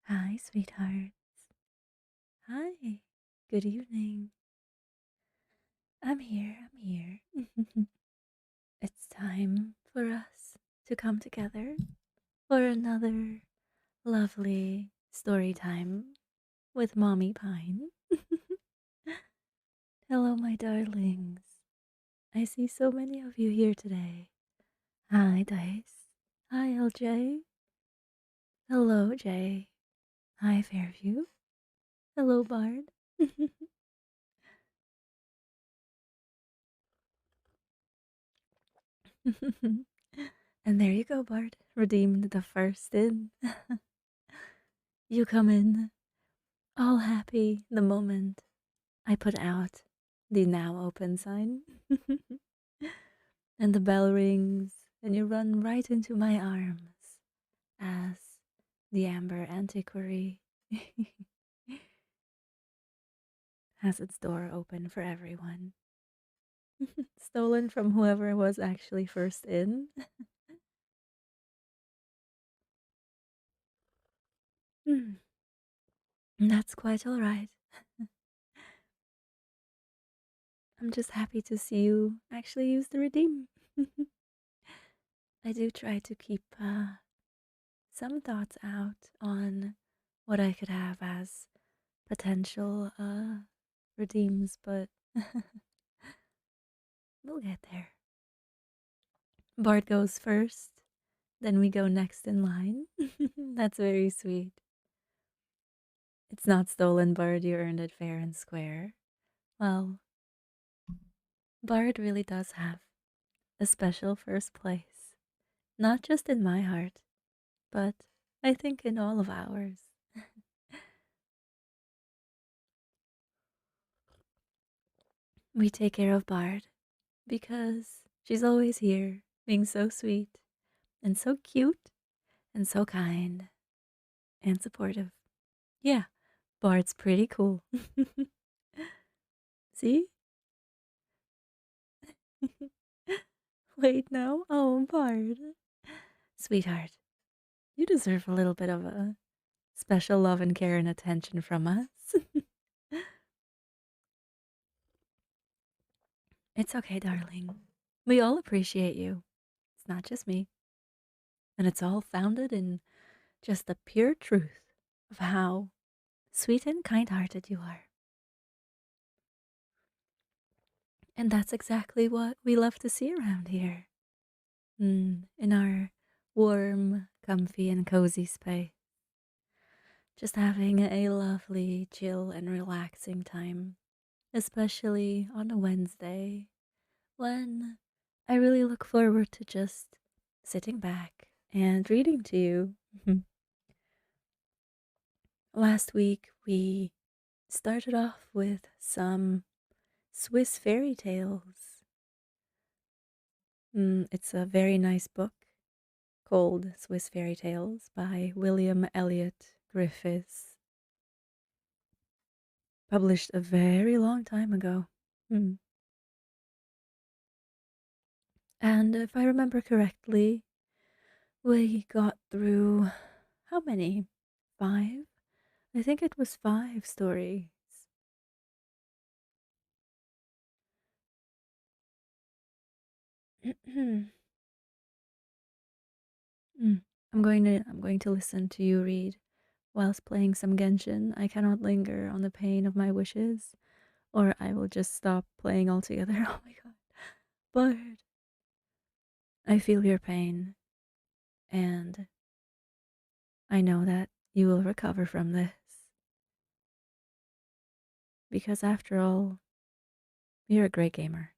Hi, sweetheart. Hi. Good evening. I'm here. I'm here. It's time for us to come together for another lovely story time with Mommy Pine. Hello, my darlings. I see so many of you here today. Hi, Dice. Hi, LJ. Hello, Jay. Hi, Fairview. Hello, Bard. And there you go, Bart. Redeemed the first in. You come in all happy the moment I put out the now open sign. And the bell rings, and you run right into my arms as the Amber Antiquary has its door open for everyone. Stolen from whoever was actually first in. Hmm, that's quite alright. I'm just happy to see you actually use the redeem. I do try to keep some thoughts out on what I could have as potential redeems, but we'll get there. Bart goes first, then we go next in line. That's very sweet. It's not stolen, Bart. You earned it fair and square. Well, Bart really does have a special first place, not just in my heart, but I think in all of ours. We take care of Bard because she's always here, being so sweet and so cute and so kind and supportive. Yeah, Bard's pretty cool. See? Wait, no? Oh, Bard. Sweetheart, you deserve a little bit of a special love and care and attention from us. It's okay, darling. We all appreciate you. It's not just me. And it's all founded in just the pure truth of how sweet and kind hearted you are. And that's exactly what we love to see around here. In our warm, comfy, and cozy space. Just having a lovely, chill, and relaxing time, especially on a Wednesday when I really look forward to just sitting back and reading to you. Last week, we started off with some Swiss fairy tales. It's a very nice book called Swiss Fairy Tales by William Elliot Griffis, published a very long time ago. Hmm. And if I remember correctly, we got through how many? Five? I think it was five stories. Mm. I'm going to listen to you read whilst playing some Genshin. I cannot linger on the pain of my wishes, or I will just stop playing altogether. Oh my god. But I feel your pain, and I know that you will recover from this. Because after all, you're a great gamer.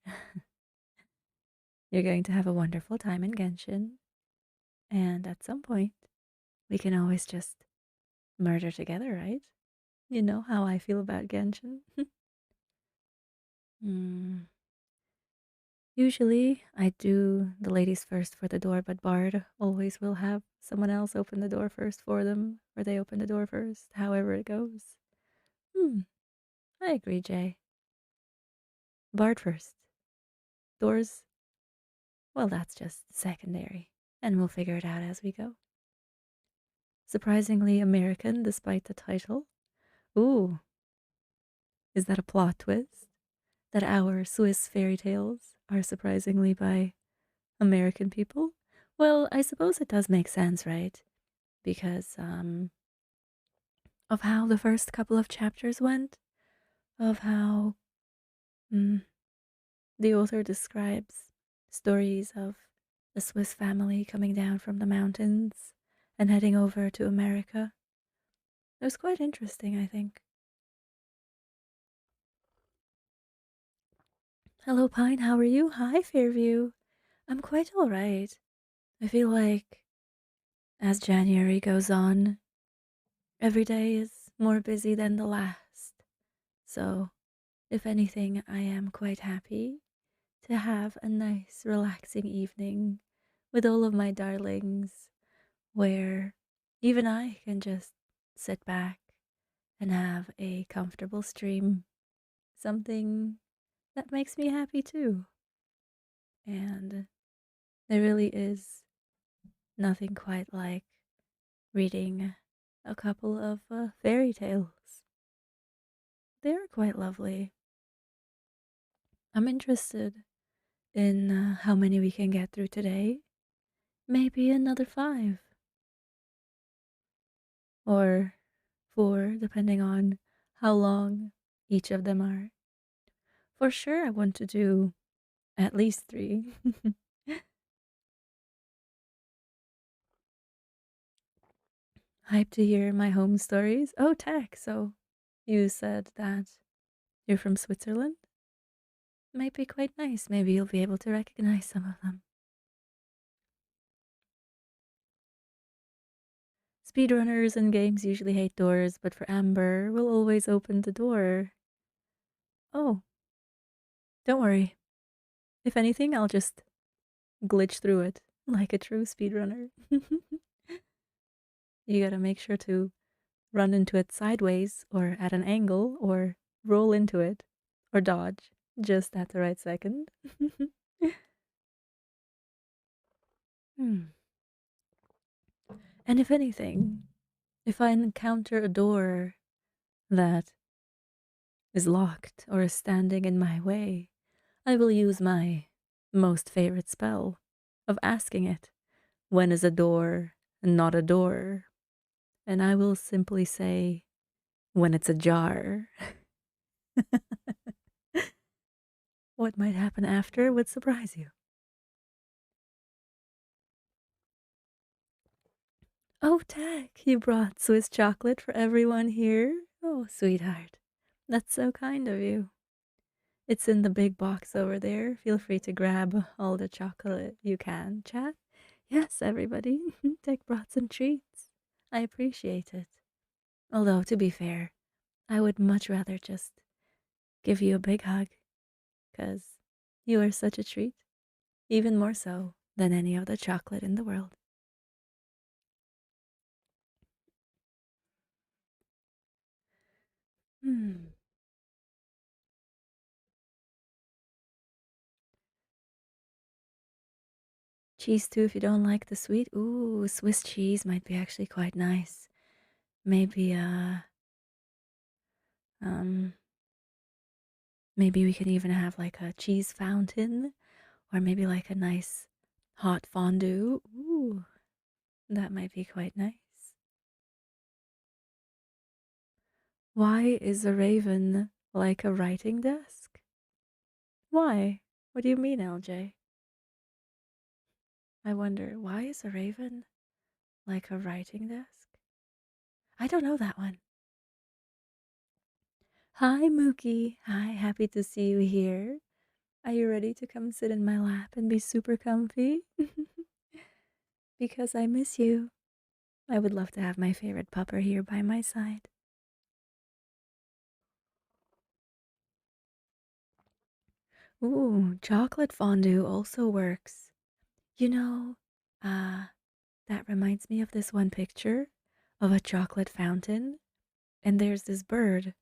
You're going to have a wonderful time in Genshin, and at some point, we can always just murder together, right? You know how I feel about Genshin. mm. Usually, I do the ladies first for the door, but Bard always will have someone else open the door first for them, or they open the door first, however it goes. Hmm, I agree, Jay. Bard first. Doors, well, that's just secondary, and we'll figure it out as we go. Surprisingly American despite the title. Ooh, is that a plot twist? That our Swiss fairy tales are surprisingly by American people? Well, I suppose it does make sense, right? Because of how the first couple of chapters went, of how mm, the author describes stories of a Swiss family coming down from the mountains and heading over to America. It was quite interesting, I think. Hello, Pine, how are you? Hi, Fairview. I'm quite alright. I feel like as January goes on, every day is more busy than the last. So, if anything, I am quite happy to have a nice, relaxing evening with all of my darlings where even I can just sit back and have a comfortable stream. Something that makes me happy too. And there really is nothing quite like reading a couple of fairy tales. They're quite lovely. I'm interested in how many we can get through today. Maybe another five or four, depending on how long each of them are. For sure, I want to do at least three. Hype to hear my home stories. Oh, Tech, so you said that you're from Switzerland? Might be quite nice. Maybe you'll be able to recognize some of them. Speedrunners and games usually hate doors, but for Amber, we'll always open the door. Oh, don't worry. If anything, I'll just glitch through it like a true speedrunner. You gotta make sure to run into it sideways or at an angle or roll into it or dodge just at the right second. Hmm. And if anything, if I encounter a door that is locked or is standing in my way, I will use my most favorite spell of asking it, when is a door not a door? And I will simply say, when it's ajar. What might happen after would surprise you. Oh, Tack, you brought Swiss chocolate for everyone here? Oh, sweetheart. That's so kind of you. It's in the big box over there. Feel free to grab all the chocolate you can, chat. Yes, everybody. Tech brought some treats. I appreciate it. Although, to be fair, I would much rather just give you a big hug, 'cause you are such a treat, even more so than any other chocolate in the world. Hmm. Cheese too if you don't like the sweet. Ooh, Swiss cheese might be actually quite nice. Maybe um maybe we can even have like a cheese fountain or maybe like a nice hot fondue. Ooh, that might be quite nice. Why is a raven like a writing desk? Why? What do you mean, LJ? I wonder, why is a raven like a writing desk? I don't know that one. Hi, Mookie. Hi, happy to see you here. Are you ready to come sit in my lap and be super comfy? Because I miss you. I would love to have my favorite pupper here by my side. Ooh, chocolate fondue also works. You know, uh, that reminds me of this one picture of a chocolate fountain, and there's this bird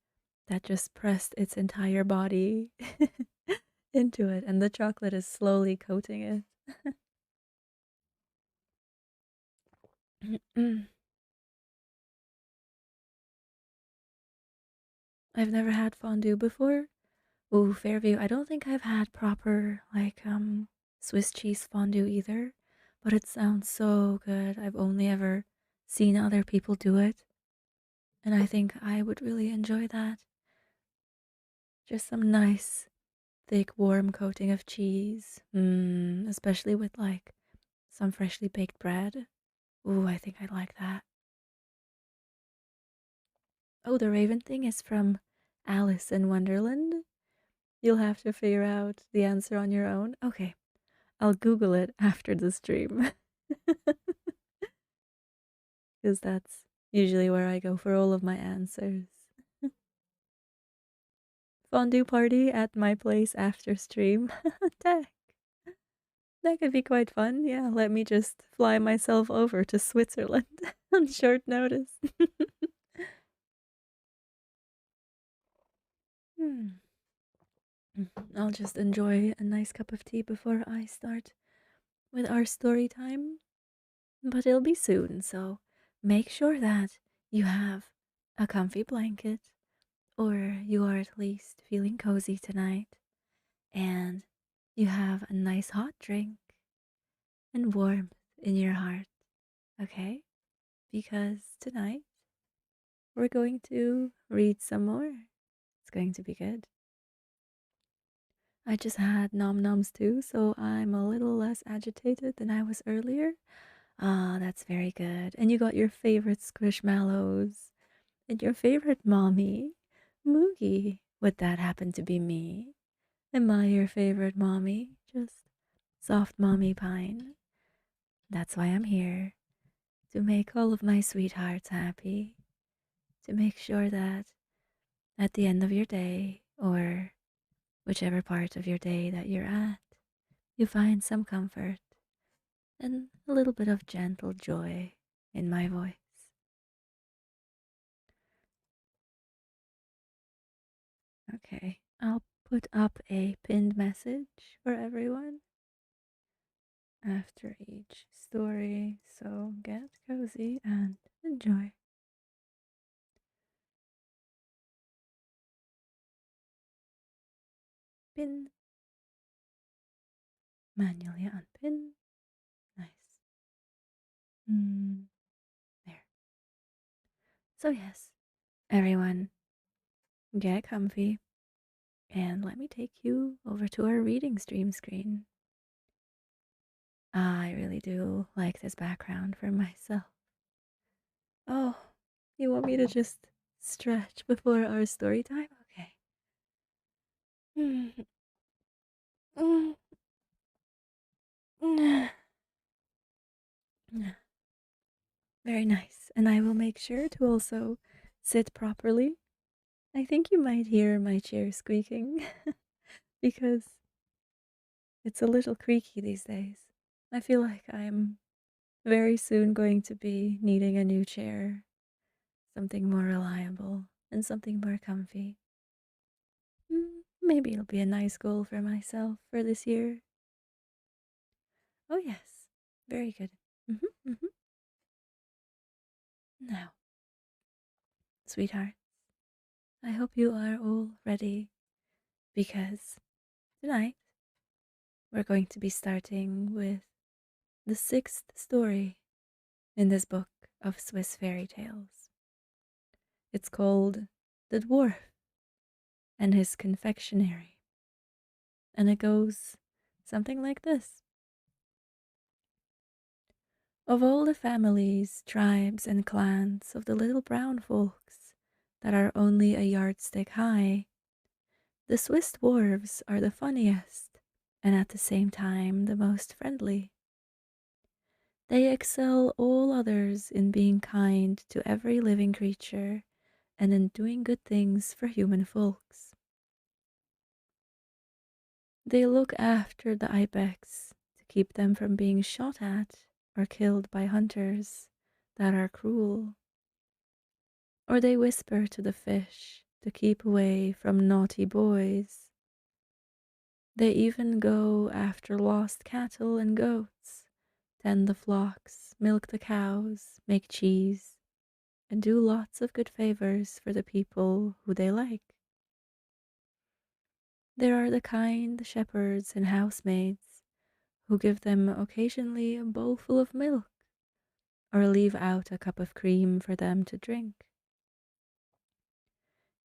that just pressed its entire body into it, and the chocolate is slowly coating it. I've never had fondue before. Ooh, Fairview. I don't think I've had proper Swiss cheese fondue either, but it sounds so good. I've only ever seen other people do it, and I think I would really enjoy that. Just some nice thick warm coating of cheese. Especially with like some freshly baked bread. Ooh, I think I'd like that. Oh, the raven thing is from Alice in Wonderland. You'll have to figure out the answer on your own. Okay, I'll Google it after the stream. Because that's usually where I go for all of my answers. Fondue party at my place after stream. that, that could be quite fun. Yeah, let me just fly myself over to Switzerland on short notice. Hmm. I'll just enjoy a nice cup of tea before I start with our story time. But it'll be soon, so make sure that you have a comfy blanket, or you are at least feeling cozy tonight, and you have a nice hot drink and warmth in your heart, okay? Because tonight we're going to read some more. It's going to be good. I just had nom noms too, so I'm a little less agitated than I was earlier. Ah, that's very good. And you got your favorite squishmallows and your favorite mommy, Moogie. Would that happen to be me? Am I your favorite mommy? Just soft mommy pine. That's why I'm here. To make all of my sweethearts happy. To make sure that at the end of your day, or whichever part of your day that you're at, you find some comfort and a little bit of gentle joy in my voice. Okay, I'll put up a pinned message for everyone after each story, so get cozy and enjoy. Pin, manually unpin. Nice. There. So, yes, everyone, get comfy and let me take you over to our reading stream screen. I really do like this background for myself. Oh, you want me to just stretch before our story time? Okay. Very nice. And I will make sure to also sit properly. I think you might hear my chair squeaking because it's a little creaky these days. I feel like I'm very soon going to be needing a new chair, something more reliable and something more comfy. Maybe it'll be a nice goal for myself for this year. Oh, yes. Very good. Hmm. Now, sweetheart, I hope you are all ready because tonight we're going to be starting with the sixth story in this book of Swiss fairy tales. It's called The Dwarf and His Confectionery, and it goes something like this. Of all the families, tribes, and clans of the little brown folks that are only a yardstick high, the Swiss dwarves are the funniest and at the same time the most friendly. They excel all others in being kind to every living creature and in doing good things for human folks. They look after the ibex to keep them from being shot at or killed by hunters that are cruel. Or they whisper to the fish to keep away from naughty boys. They even go after lost cattle and goats, tend the flocks, milk the cows, make cheese, and do lots of good favors for the people who they like. There are the kind shepherds and housemaids who give them occasionally a bowlful of milk or leave out a cup of cream for them to drink.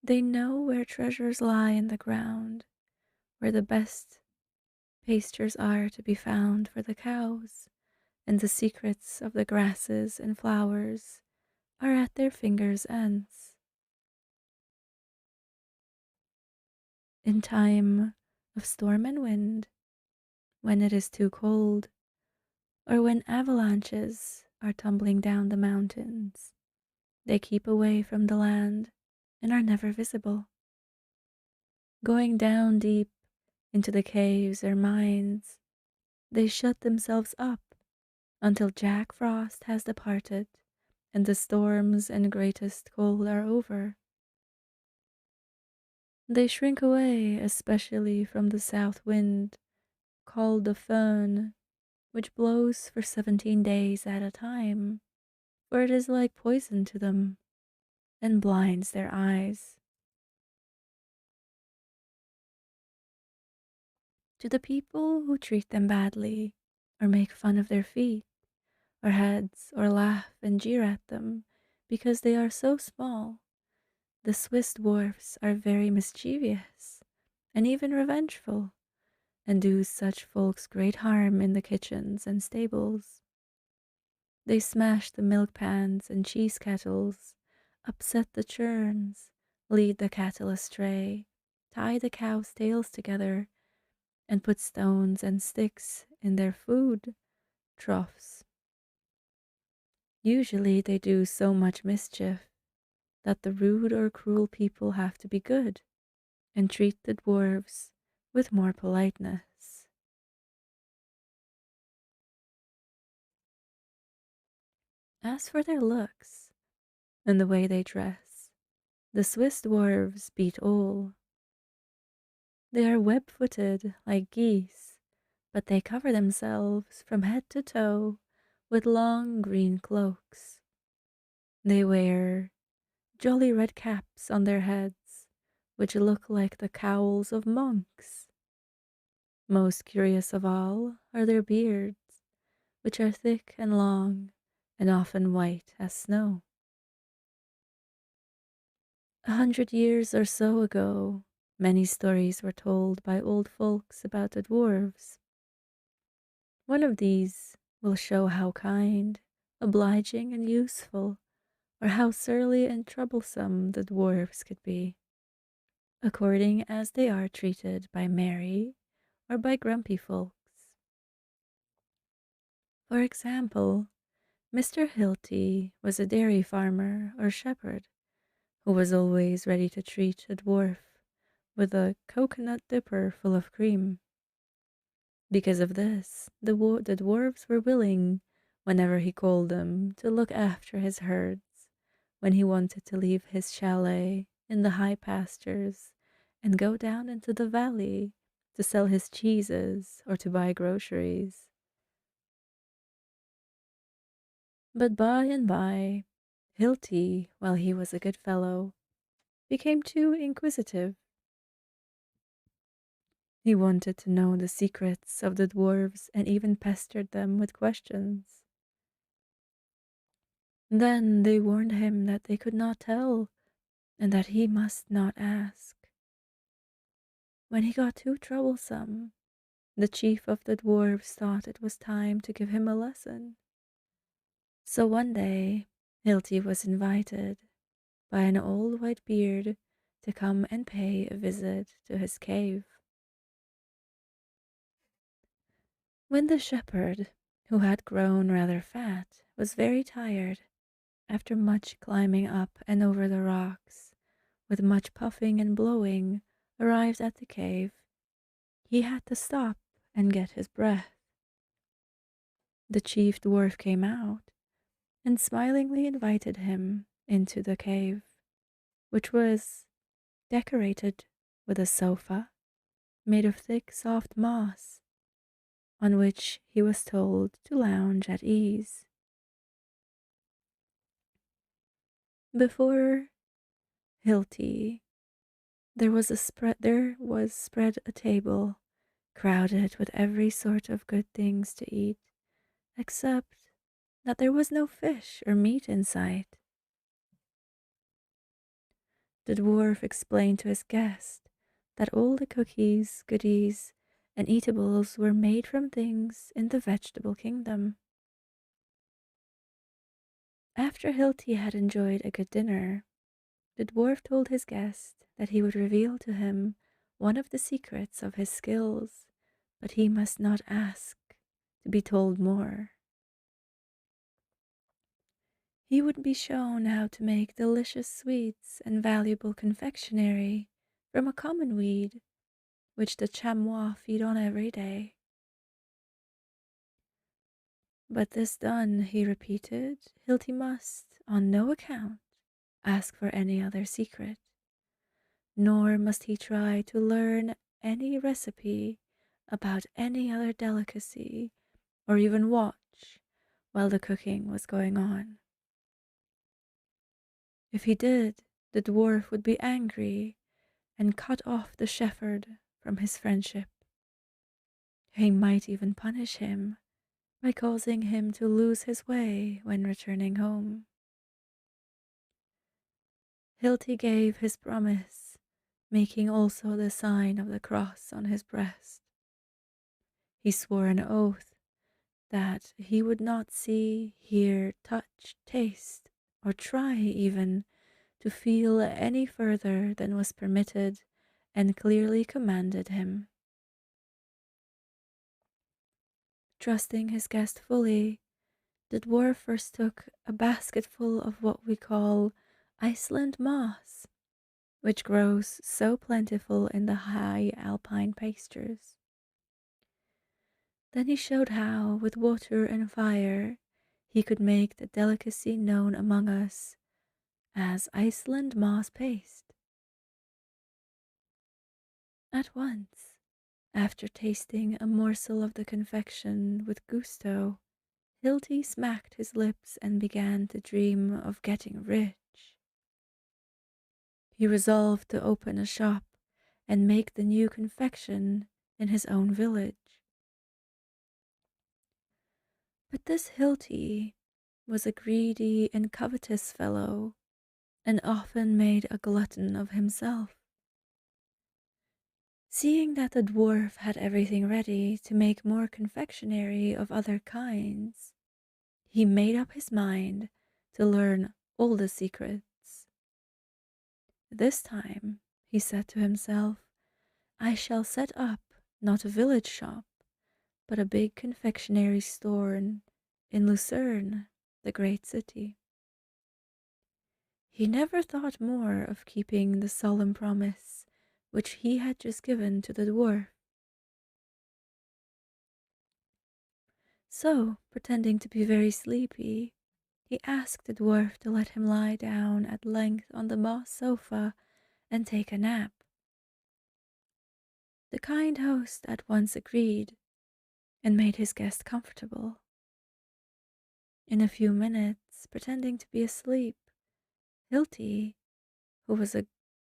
They know where treasures lie in the ground, where the best pastures are to be found for the cows, and the secrets of the grasses and flowers are at their fingers' ends. In time of storm and wind, when it is too cold, or when avalanches are tumbling down the mountains, they keep away from the land and are never visible. Going down deep into the caves or mines, they shut themselves up until Jack Frost has departed and the storms and greatest cold are over. They shrink away especially from the south wind, called the Föhn, which blows for 17 days at a time, for it is like poison to them and blinds their eyes. To the people who treat them badly, or make fun of their feet, or heads, or laugh and jeer at them because they are so small, the Swiss dwarfs are very mischievous and even revengeful, and do such folks great harm in the kitchens and stables. They smash the milk pans and cheese kettles, upset the churns, lead the cattle astray, tie the cows' tails together, and put stones and sticks in their food troughs. Usually they do so much mischief that the rude or cruel people have to be good and treat the dwarfs with more politeness. As for their looks and the way they dress, the Swiss dwarfs beat all. They are web-footed like geese, but they cover themselves from head to toe with long green cloaks. They wear jolly red caps on their heads, which look like the cowls of monks. Most curious of all are their beards, which are thick and long, and often white as snow. 100 years or so ago, many stories were told by old folks about the dwarves. One of these will show how kind, obliging, and useful, or how surly and troublesome the dwarfs could be, according as they are treated by merry or by grumpy folks. For example, Mr. Hilty was a dairy farmer or shepherd who was always ready to treat a dwarf with a coconut dipper full of cream. Because of this, the dwarfs were willing, whenever he called them, to look after his herds when he wanted to leave his chalet in the high pastures and go down into the valley to sell his cheeses or to buy groceries. But by and by, Hilty, while he was a good fellow, became too inquisitive. He wanted to know the secrets of the dwarfs and even pestered them with questions. Then they warned him that they could not tell and that he must not ask. When he got too troublesome, the chief of the dwarfs thought it was time to give him a lesson. So one day, Hilty was invited by an old white beard to come and pay a visit to his cave. When the shepherd, who had grown rather fat, was very tired, after much climbing up and over the rocks, with much puffing and blowing, arrived at the cave, he had to stop and get his breath. The chief dwarf came out and smilingly invited him into the cave, which was decorated with a sofa made of thick, soft moss, on which he was told to lounge at ease. Before Hilti, there was spread a table crowded with every sort of good things to eat, except that there was no fish or meat in sight. The dwarf explained to his guest that all the cookies, goodies, and eatables were made from things in the vegetable kingdom. After Hilti had enjoyed a good dinner, the dwarf told his guest that he would reveal to him one of the secrets of his skills, but he must not ask to be told more. He would be shown how to make delicious sweets and valuable confectionery from a common weed which the chamois feed on every day. But this done, he repeated, Hilti must, on no account, ask for any other secret, nor must he try to learn any recipe about any other delicacy, or even watch while the cooking was going on. If he did, the dwarf would be angry and cut off the shepherd from his friendship. He might even punish him by causing him to lose his way when returning home. Hilti gave his promise, making also the sign of the cross on his breast. He swore an oath that he would not see, hear, touch, taste, or try even to feel any further than was permitted and clearly commanded him. Trusting his guest fully, the dwarf first took a basketful of what we call Iceland moss, which grows so plentiful in the high alpine pastures. Then he showed how, with water and fire, he could make the delicacy known among us as Iceland moss paste. At once, after tasting a morsel of the confection with gusto, Hilti smacked his lips and began to dream of getting rich. He resolved to open a shop and make the new confection in his own village. But this Hilti was a greedy and covetous fellow, and often made a glutton of himself. Seeing that the dwarf had everything ready to make more confectionery of other kinds, he made up his mind to learn all the secrets. This time, he said to himself, I shall set up not a village shop, but a big confectionery store in Lucerne, the great city. He never thought more of keeping the solemn promise which he had just given to the dwarf. So, pretending to be very sleepy, he asked the dwarf to let him lie down at length on the moss sofa and take a nap. The kind host at once agreed and made his guest comfortable. In a few minutes, pretending to be asleep, Hilti, who was a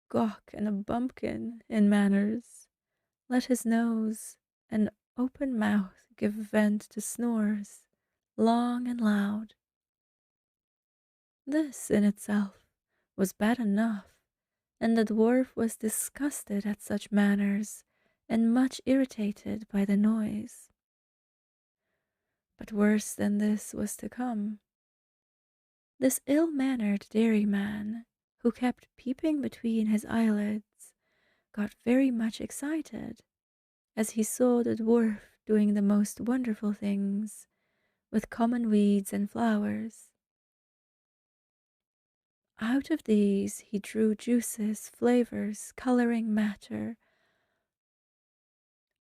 gawk and a bumpkin in manners, let his nose and open mouth give vent to snores, long and loud. This in itself was bad enough, and the dwarf was disgusted at such manners and much irritated by the noise. But worse than this was to come. This ill-mannered dairyman, who kept peeping between his eyelids, got very much excited as he saw the dwarf doing the most wonderful things with common weeds and flowers. Out of these he drew juices, flavors, coloring matter,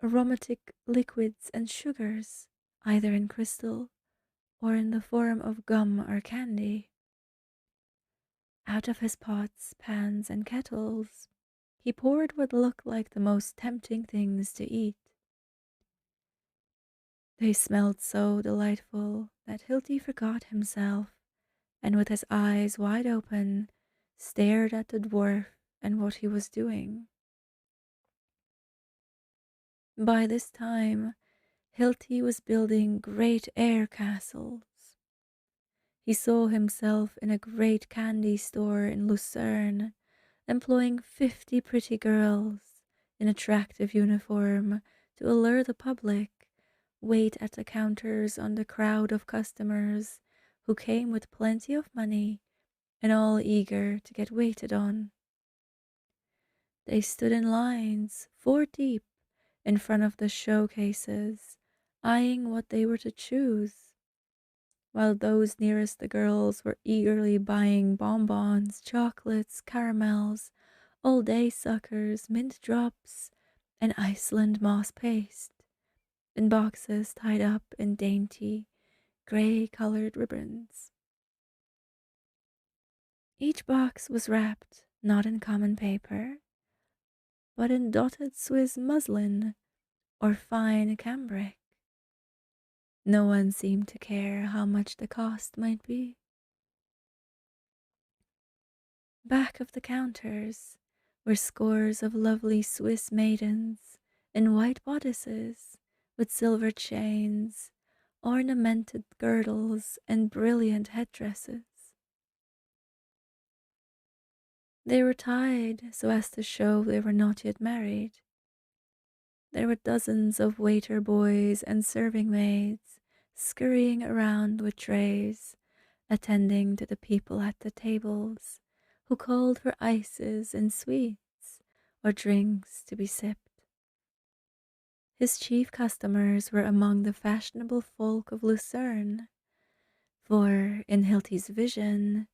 aromatic liquids, and sugars, either in crystal or in the form of gum or candy. Out of his pots, pans, and kettles, he poured what looked like the most tempting things to eat. They smelled so delightful that Hilti forgot himself and with his eyes wide open, stared at the dwarf and what he was doing. By this time, Hilti was building great air castles. He saw himself in a great candy store in Lucerne, employing 50 pretty girls in attractive uniform to allure the public, wait at the counters on the crowd of customers who came with plenty of money and all eager to get waited on. They stood in lines, 4 deep, in front of the showcases, eyeing what they were to choose, while those nearest the girls were eagerly buying bonbons, chocolates, caramels, all-day suckers, mint drops, and Iceland moss paste, in boxes tied up in dainty, grey-colored ribbons. Each box was wrapped not in common paper, but in dotted Swiss muslin or fine cambric. No one seemed to care how much the cost might be. Back of the counters were scores of lovely Swiss maidens in white bodices with silver chains, ornamented girdles, and brilliant headdresses. They were tied so as to show they were not yet married. There were dozens of waiter boys and serving maids scurrying around with trays, attending to the people at the tables who called for ices and sweets or drinks to be sipped. His chief customers were among the fashionable folk of Lucerne, for in Hilti's vision,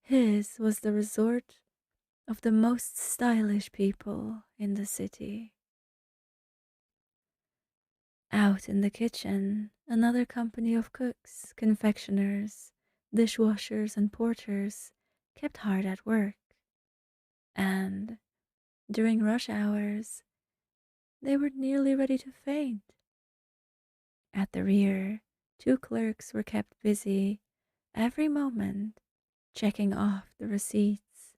his was the resort of the most stylish people in the city. Out in the kitchen, another company of cooks, confectioners, dishwashers, and porters kept hard at work, and during rush hours, they were nearly ready to faint. At the rear, 2 clerks were kept busy every moment checking off the receipts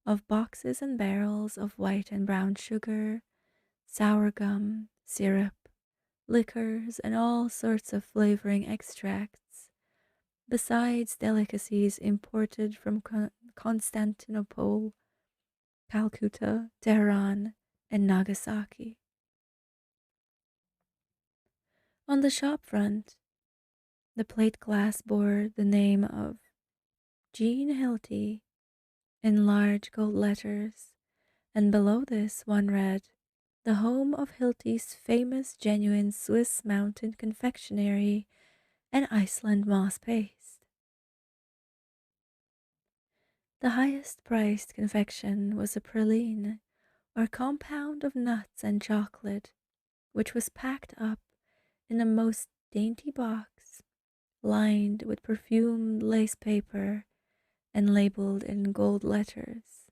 of boxes and barrels of white and brown sugar, sour gum, syrup, liquors, and all sorts of flavoring extracts, besides delicacies imported from Constantinople, Calcutta, Tehran, and Nagasaki. On the shop front, the plate glass bore the name of Jean Hilty in large gold letters, and below this one read, "The home of Hilty's famous genuine Swiss mountain confectionery and Iceland moss paste." The highest priced confection was a praline, or compound of nuts and chocolate, which was packed up in a most dainty box, lined with perfumed lace paper and labeled in gold letters,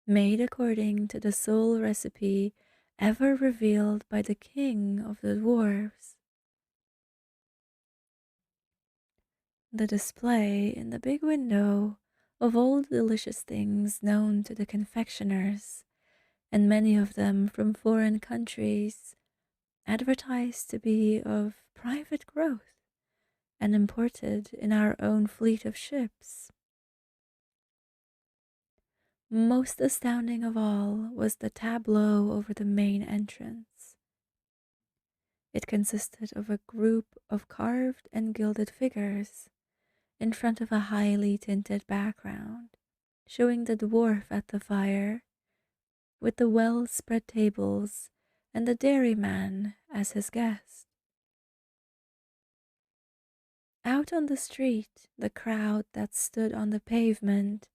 "Made according to the sole recipe ever revealed by the king of the dwarfs." The display in the big window of all the delicious things known to the confectioners, and many of them from foreign countries, advertised to be of private growth and imported in our own fleet of ships. Most astounding of all was the tableau over the main entrance. It consisted of a group of carved and gilded figures in front of a highly tinted background, showing the dwarf at the fire, with the well-spread tables and the dairyman as his guest. Out on the street, the crowd that stood on the pavement,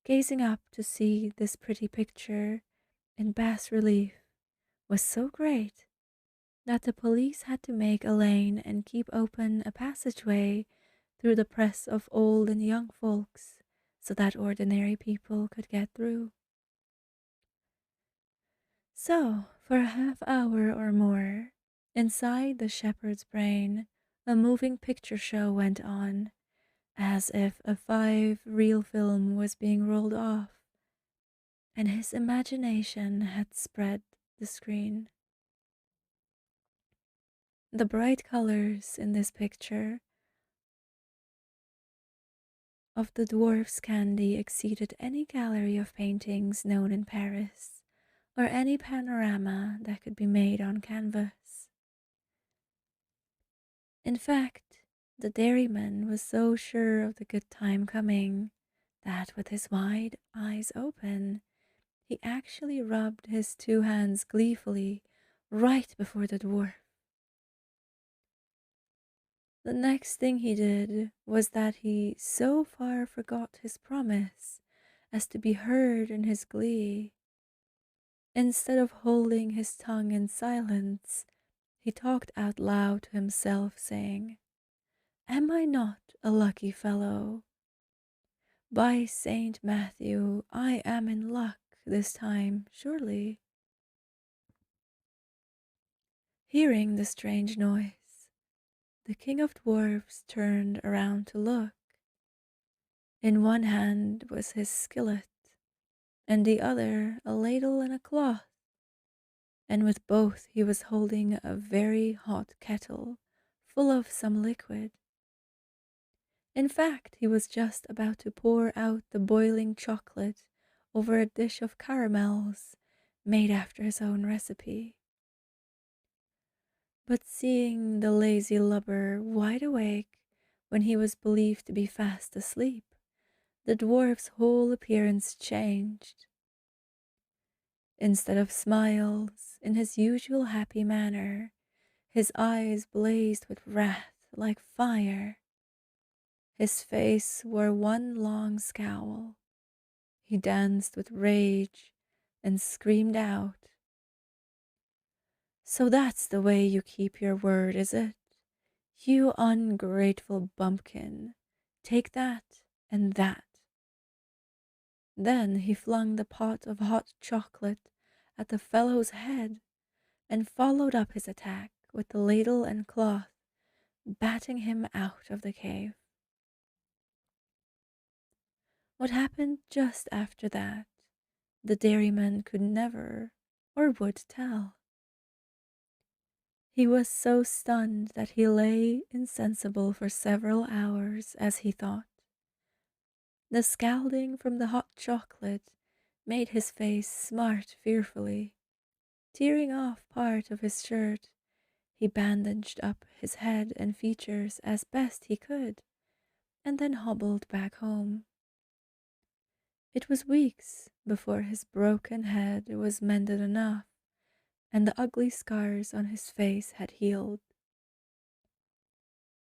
gazing up to see this pretty picture in bas relief, was so great that the police had to make a lane and keep open a passageway through the press of old and young folks so that ordinary people could get through. So, for a half hour or more, inside the shepherd's brain, a moving picture show went on, as if a 5 reel film was being rolled off, and his imagination had spread the screen. The bright colors in this picture of the dwarf's candy exceeded any gallery of paintings known in Paris, or any panorama that could be made on canvas. In fact, the dairyman was so sure of the good time coming that, with his wide eyes open, he actually rubbed his 2 hands gleefully right before the dwarf. The next thing he did was that he so far forgot his promise as to be heard in his glee. Instead of holding his tongue in silence, he talked out loud to himself, saying, "Am I not a lucky fellow? By Saint Matthew, I am in luck this time, surely." Hearing the strange noise, the king of dwarfs turned around to look. In one hand was his skillet, and the other a ladle and a cloth, and with both he was holding a very hot kettle full of some liquid. In fact, he was just about to pour out the boiling chocolate over a dish of caramels made after his own recipe. But seeing the lazy lubber wide awake when he was believed to be fast asleep, the dwarf's whole appearance changed. Instead of smiles, in his usual happy manner, his eyes blazed with wrath like fire. His face wore one long scowl. He danced with rage and screamed out, "So that's the way you keep your word, is it? You ungrateful bumpkin. Take that and that." Then he flung the pot of hot chocolate at the fellow's head and followed up his attack with the ladle and cloth, batting him out of the cave. What happened just after that, the dairyman could never or would tell. He was so stunned that he lay insensible for several hours as he thought. The scalding from the hot chocolate made his face smart fearfully. Tearing off part of his shirt, he bandaged up his head and features as best he could, and then hobbled back home. It was weeks before his broken head was mended enough, and the ugly scars on his face had healed.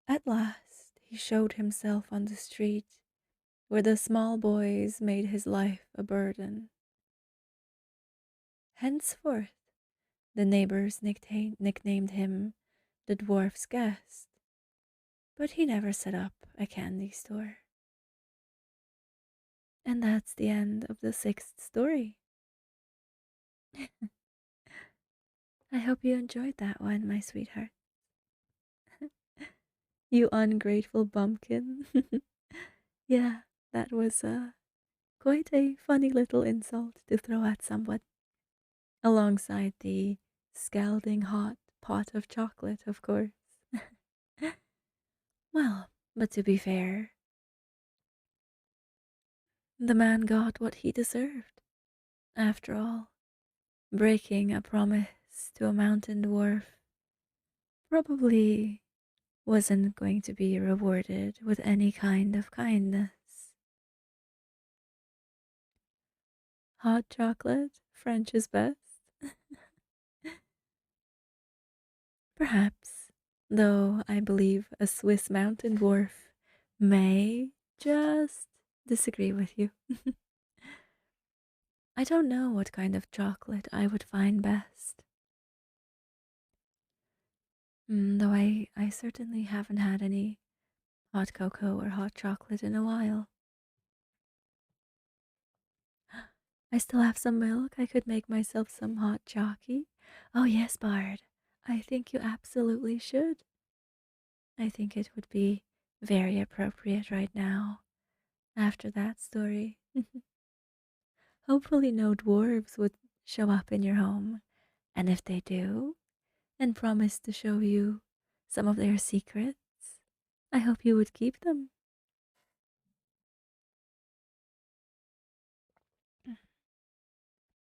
At last he showed himself on the street, where the small boys made his life a burden. Henceforth, the neighbors nicknamed him the dwarf's guest, but he never set up a candy store. And that's the end of the 6th story. I hope you enjoyed that one, my sweetheart. You ungrateful bumpkin. Yeah, that was quite a funny little insult to throw at someone, alongside the scalding hot pot of chocolate, of course. Well, but to be fair, the man got what he deserved. After all, breaking a promise to a mountain dwarf probably wasn't going to be rewarded with any kind of kindness. Hot chocolate, French is best. Perhaps, though I believe a Swiss mountain dwarf may just disagree with you. I don't know what kind of chocolate I would find best. Though I certainly haven't had any hot cocoa or hot chocolate in a while. I still have some milk. I could make myself some hot jockey. Oh, yes, Bard. I think you absolutely should. I think it would be very appropriate right now after that story. Hopefully, no dwarves would show up in your home, and if they do, and promise to show you some of their secrets, I hope you would keep them.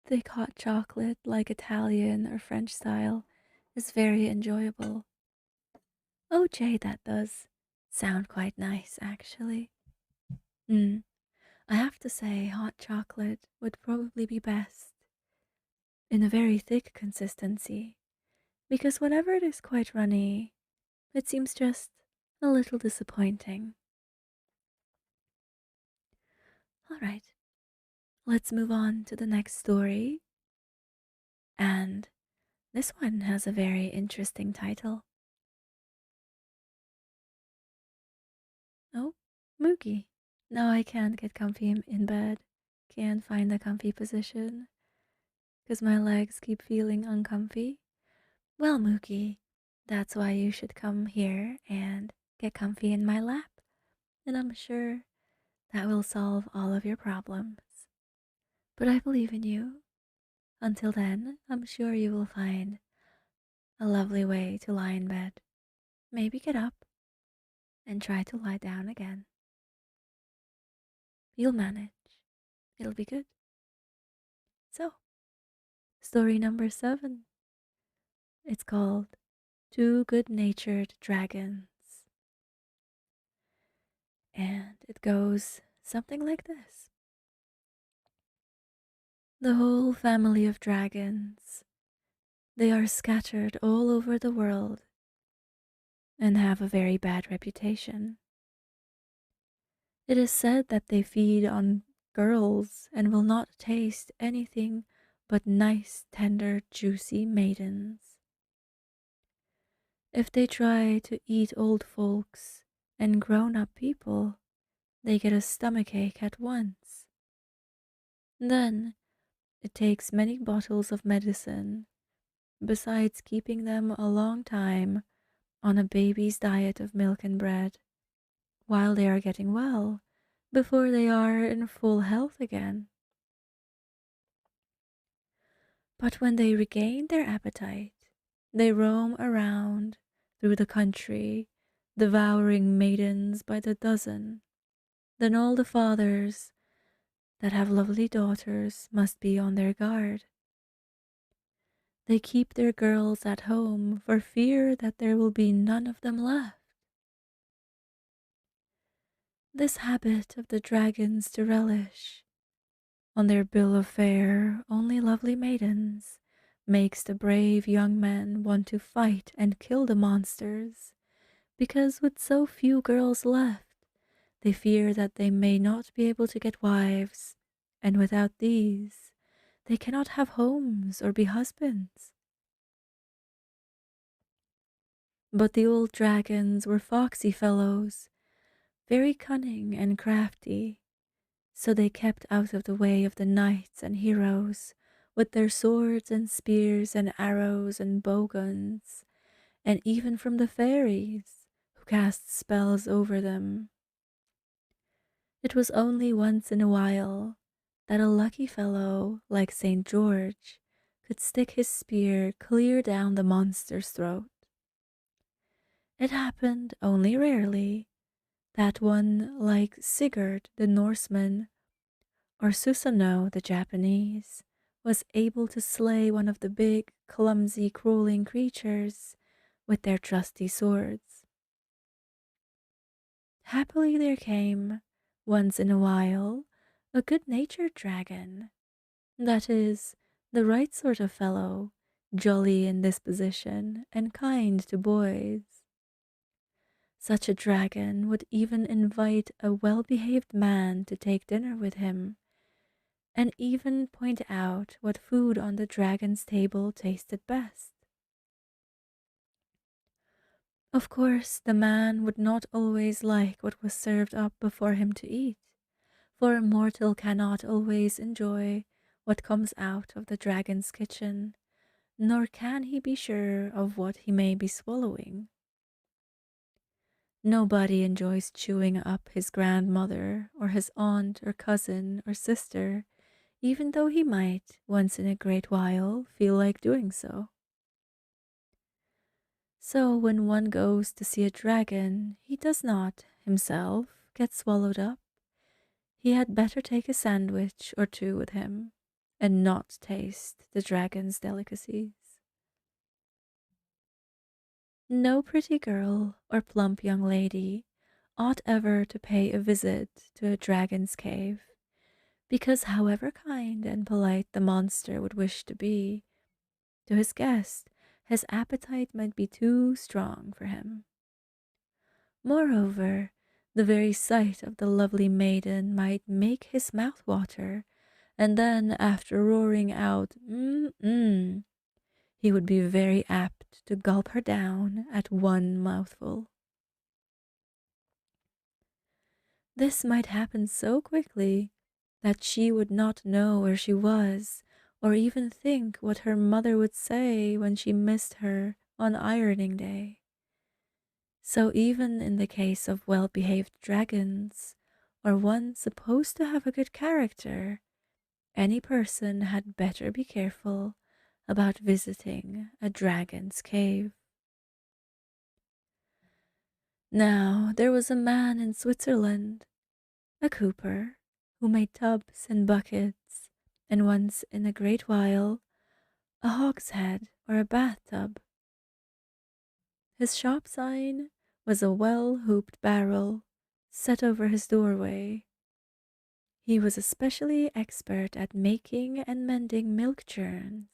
Thick hot chocolate, like Italian or French style, is very enjoyable. Oh, Jay, that does sound quite nice, actually. Hmm. I have to say, hot chocolate would probably be best in a very thick consistency, because whenever it is quite runny, it seems just a little disappointing. Alright, let's move on to the next story. And this one has a very interesting title. Oh, Mookie. No, I can't get comfy in bed. Can't find a comfy position because my legs keep feeling uncomfy. Well, Mookie, that's why you should come here and get comfy in my lap, and I'm sure that will solve all of your problems. But I believe in you. Until then, I'm sure you will find a lovely way to lie in bed. Maybe get up and try to lie down again. You'll manage. It'll be good. So, story number 7. It's called Two Good Natured Dragons. And it goes something like this. The whole family of dragons, they are scattered all over the world and have a very bad reputation. It is said that they feed on girls and will not taste anything but nice, tender, juicy maidens. If they try to eat old folks and grown up people, they get a stomachache at once. Then it takes many bottles of medicine, besides keeping them a long time on a baby's diet of milk and bread, while they are getting well, before they are in full health again. But when they regain their appetite, they roam around through the country, devouring maidens by the dozen. Then all the fathers that have lovely daughters must be on their guard. They keep their girls at home for fear that there will be none of them left. This habit of the dragons to relish on their bill of fare only lovely maidens makes the brave young men want to fight and kill the monsters, because with so few girls left, they fear that they may not be able to get wives, and without these, they cannot have homes or be husbands. But the old dragons were foxy fellows, very cunning and crafty, so they kept out of the way of the knights and heroes with their swords and spears and arrows and bowguns, and even from the fairies who cast spells over them. It was only once in a while that a lucky fellow like St. George could stick his spear clear down the monster's throat. It happened only rarely that one like Sigurd the Norseman or Susanoo the Japanese was able to slay one of the big, clumsy, crawling creatures with their trusty swords. Happily there came, once in a while, a good-natured dragon. That is, the right sort of fellow, jolly in disposition and kind to boys. Such a dragon would even invite a well-behaved man to take dinner with him, and even point out what food on the dragon's table tasted best. Of course, the man would not always like what was served up before him to eat, for a mortal cannot always enjoy what comes out of the dragon's kitchen, nor can he be sure of what he may be swallowing. Nobody enjoys chewing up his grandmother or his aunt or cousin or sister, even though he might, once in a great while, feel like doing so. So when one goes to see a dragon, he does not, himself, get swallowed up. He had better take a sandwich or two with him, and not taste the dragon's delicacies. No pretty girl or plump young lady ought ever to pay a visit to a dragon's cave, because however kind and polite the monster would wish to be, to his guest, his appetite might be too strong for him. Moreover, the very sight of the lovely maiden might make his mouth water, and then, after roaring out, he would be very apt to gulp her down at one mouthful. This might happen so quickly that she would not know where she was, or even think what her mother would say when she missed her on ironing day. So, even in the case of well behaved dragons, or one supposed to have a good character, any person had better be careful about visiting a dragon's cave. Now, there was a man in Switzerland, a cooper, who made tubs and buckets, and once in a great while, a hogshead or a bathtub. His shop sign was a well hooped barrel set over his doorway. He was especially expert at making and mending milk churns.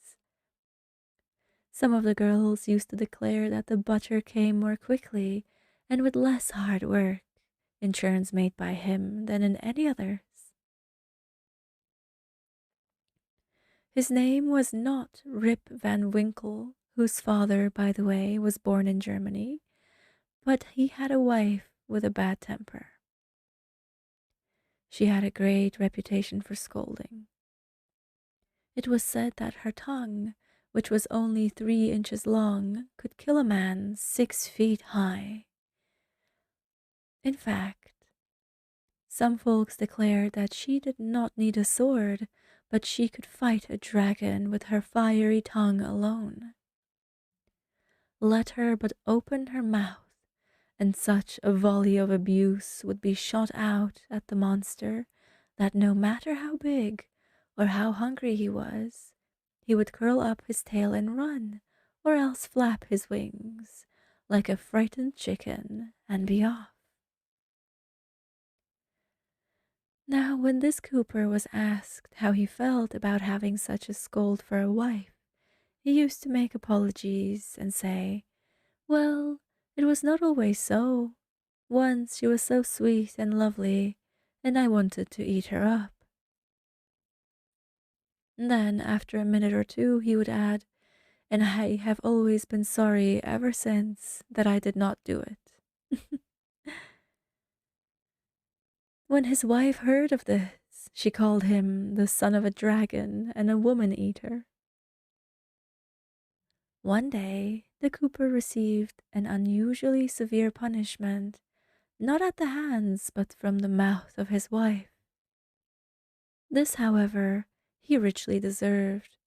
Some of the girls used to declare that the butter came more quickly and with less hard work in churns made by him than in any others. His name was not Rip Van Winkle, whose father, by the way, was born in Germany, but he had a wife with a bad temper. She had a great reputation for scolding. It was said that her tongue, which was only 3 inches long, could kill a man 6 feet high. In fact, some folks declared that she did not need a sword, but she could fight a dragon with her fiery tongue alone. Let her but open her mouth, and such a volley of abuse would be shot out at the monster that no matter how big or how hungry he was, he would curl up his tail and run, or else flap his wings like a frightened chicken and be off. Now, when this cooper was asked how he felt about having such a scold for a wife, he used to make apologies and say, well, it was not always so. Once she was so sweet and lovely, and I wanted to eat her up. Then, after a minute or two, he would add, and I have always been sorry ever since that I did not do it. When his wife heard of this, she called him the son of a dragon and a woman eater. One day, the cooper received an unusually severe punishment, not at the hands but from the mouth of his wife. This, however, he richly deserved,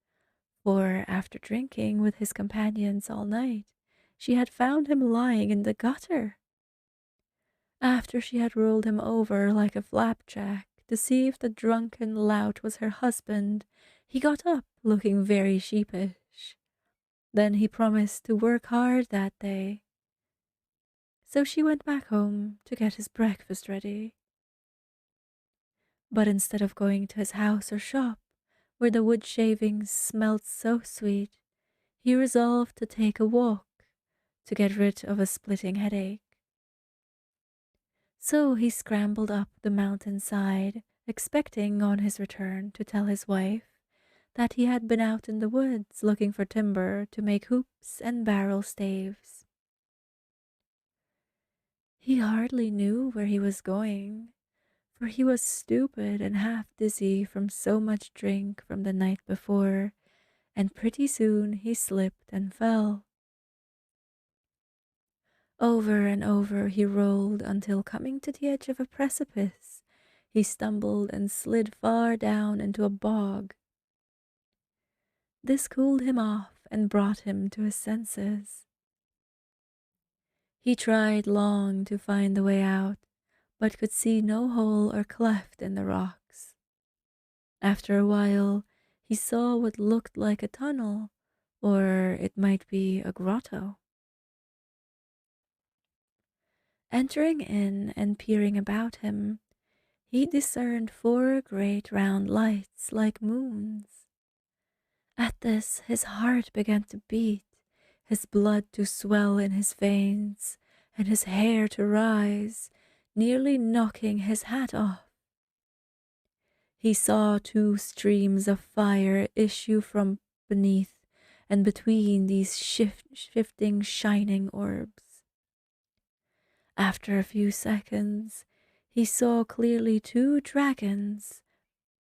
for after drinking with his companions all night, she had found him lying in the gutter. After she had rolled him over like a flapjack to see if the drunken lout was her husband, he got up looking very sheepish. Then he promised to work hard that day. So she went back home to get his breakfast ready. But instead of going to his house or shop, where the wood shavings smelt so sweet, he resolved to take a walk to get rid of a splitting headache. So he scrambled up the mountainside, expecting on his return to tell his wife that he had been out in the woods looking for timber to make hoops and barrel staves. He hardly knew where he was going, for he was stupid and half dizzy from so much drink from the night before, and pretty soon he slipped and fell. Over and over he rolled until, coming to the edge of a precipice, he stumbled and slid far down into a bog. This cooled him off and brought him to his senses. He tried long to find the way out, but could see no hole or cleft in the rocks. After a while, he saw what looked like a tunnel, or it might be a grotto. Entering in and peering about him, he discerned four great round lights like moons. At this, his heart began to beat, his blood to swell in his veins, and his hair to rise, nearly knocking his hat off. He saw two streams of fire issue from beneath and between these shifting, shining orbs. After a few seconds, he saw clearly two dragons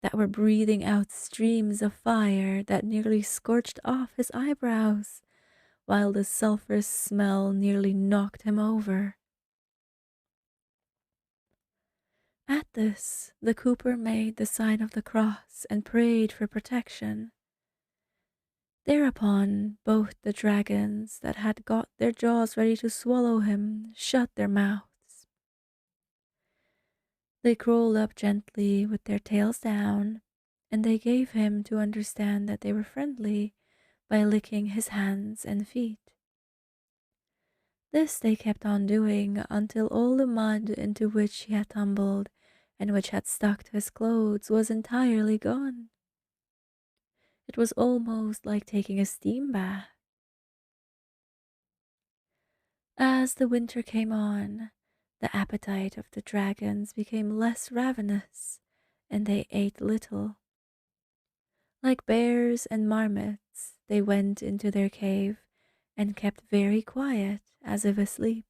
that were breathing out streams of fire that nearly scorched off his eyebrows, while the sulphurous smell nearly knocked him over. At this, the cooper made the sign of the cross and prayed for protection. Thereupon, both the dragons that had got their jaws ready to swallow him shut their mouths. They crawled up gently with their tails down, and they gave him to understand that they were friendly by licking his hands and feet. This they kept on doing until all the mud into which he had tumbled and which had stuck to his clothes was entirely gone. It was almost like taking a steam bath. As the winter came on, the appetite of the dragons became less ravenous, and they ate little. Like bears and marmots, they went into their cave and kept very quiet as if asleep.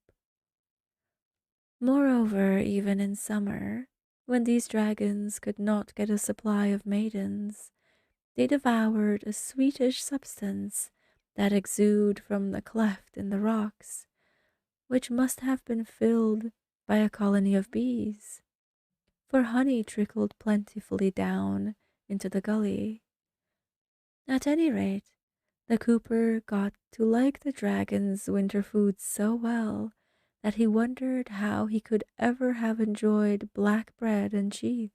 Moreover, even in summer, when these dragons could not get a supply of maidens, they devoured a sweetish substance that exuded from the cleft in the rocks, which must have been filled by a colony of bees, for honey trickled plentifully down into the gully. At any rate, the cooper got to like the dragon's winter food so well that he wondered how he could ever have enjoyed black bread and cheese.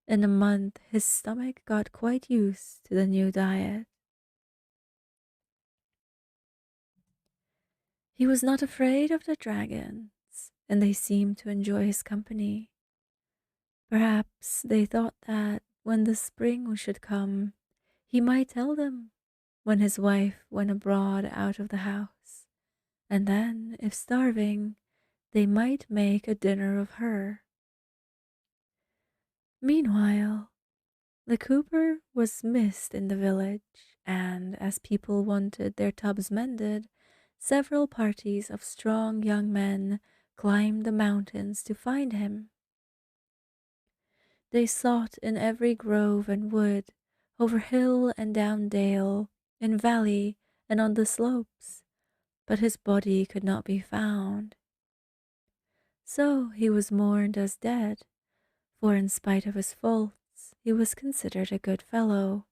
In a month, his stomach got quite used to the new diet. He was not afraid of the dragons, and they seemed to enjoy his company. Perhaps they thought that when the spring should come, he might tell them when his wife went abroad out of the house, and then, if starving, they might make a dinner of her. Meanwhile, the cooper was missed in the village, and as people wanted their tubs mended, several parties of strong young men climbed the mountains to find him. They sought in every grove and wood, over hill and down dale, in valley and on the slopes, but his body could not be found. So he was mourned as dead, for in spite of his faults, he was considered a good fellow.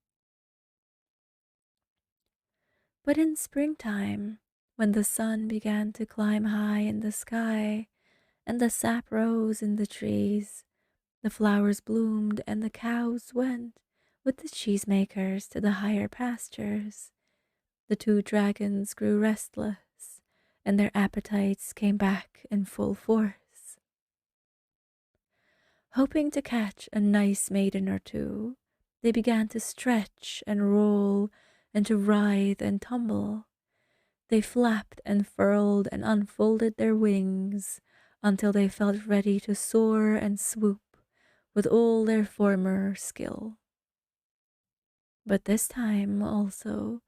But in springtime, when the sun began to climb high in the sky, and the sap rose in the trees, the flowers bloomed, and the cows went with the cheesemakers to the higher pastures, the two dragons grew restless, and their appetites came back in full force. Hoping to catch a nice maiden or two, they began to stretch and roll and to writhe and tumble. They flapped and furled and unfolded their wings until they felt ready to soar and swoop with all their former skill. But this time also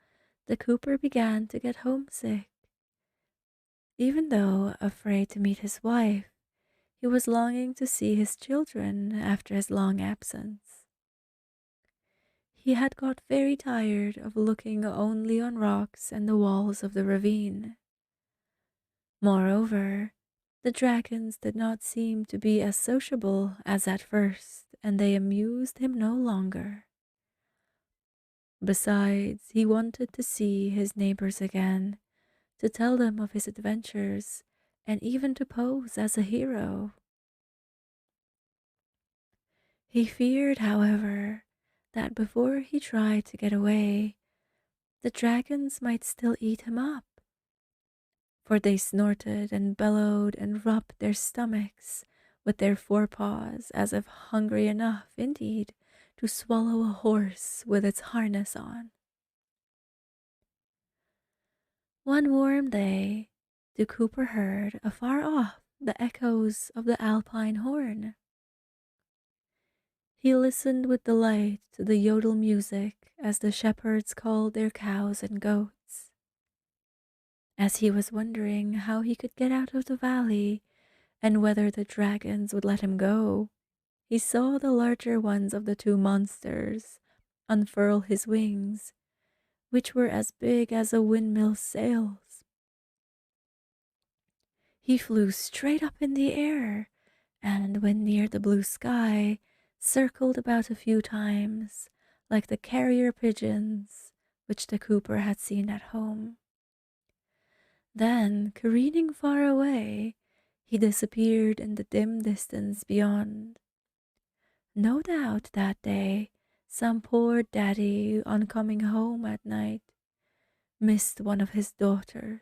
the cooper began to get homesick. Even though afraid to meet his wife, he was longing to see his children after his long absence. He had got very tired of looking only on rocks and the walls of the ravine. Moreover, the dragons did not seem to be as sociable as at first, and they amused him no longer. Besides, he wanted to see his neighbors again, to tell them of his adventures, and even to pose as a hero. He feared, however, that before he tried to get away, the dragons might still eat him up, for they snorted and bellowed and rubbed their stomachs with their forepaws as if hungry enough, indeed, to swallow a horse with its harness on. One warm day, the cooper heard afar off the echoes of the alpine horn. He listened with delight to the yodel music as the shepherds called their cows and goats. As he was wondering how he could get out of the valley and whether the dragons would let him go, he saw the larger ones of the two monsters unfurl his wings, which were as big as a windmill's sails. He flew straight up in the air, and when near the blue sky, circled about a few times, like the carrier pigeons which the cooper had seen at home. Then, careening far away, he disappeared in the dim distance beyond. No doubt that day some poor daddy, on coming home at night, missed one of his daughters.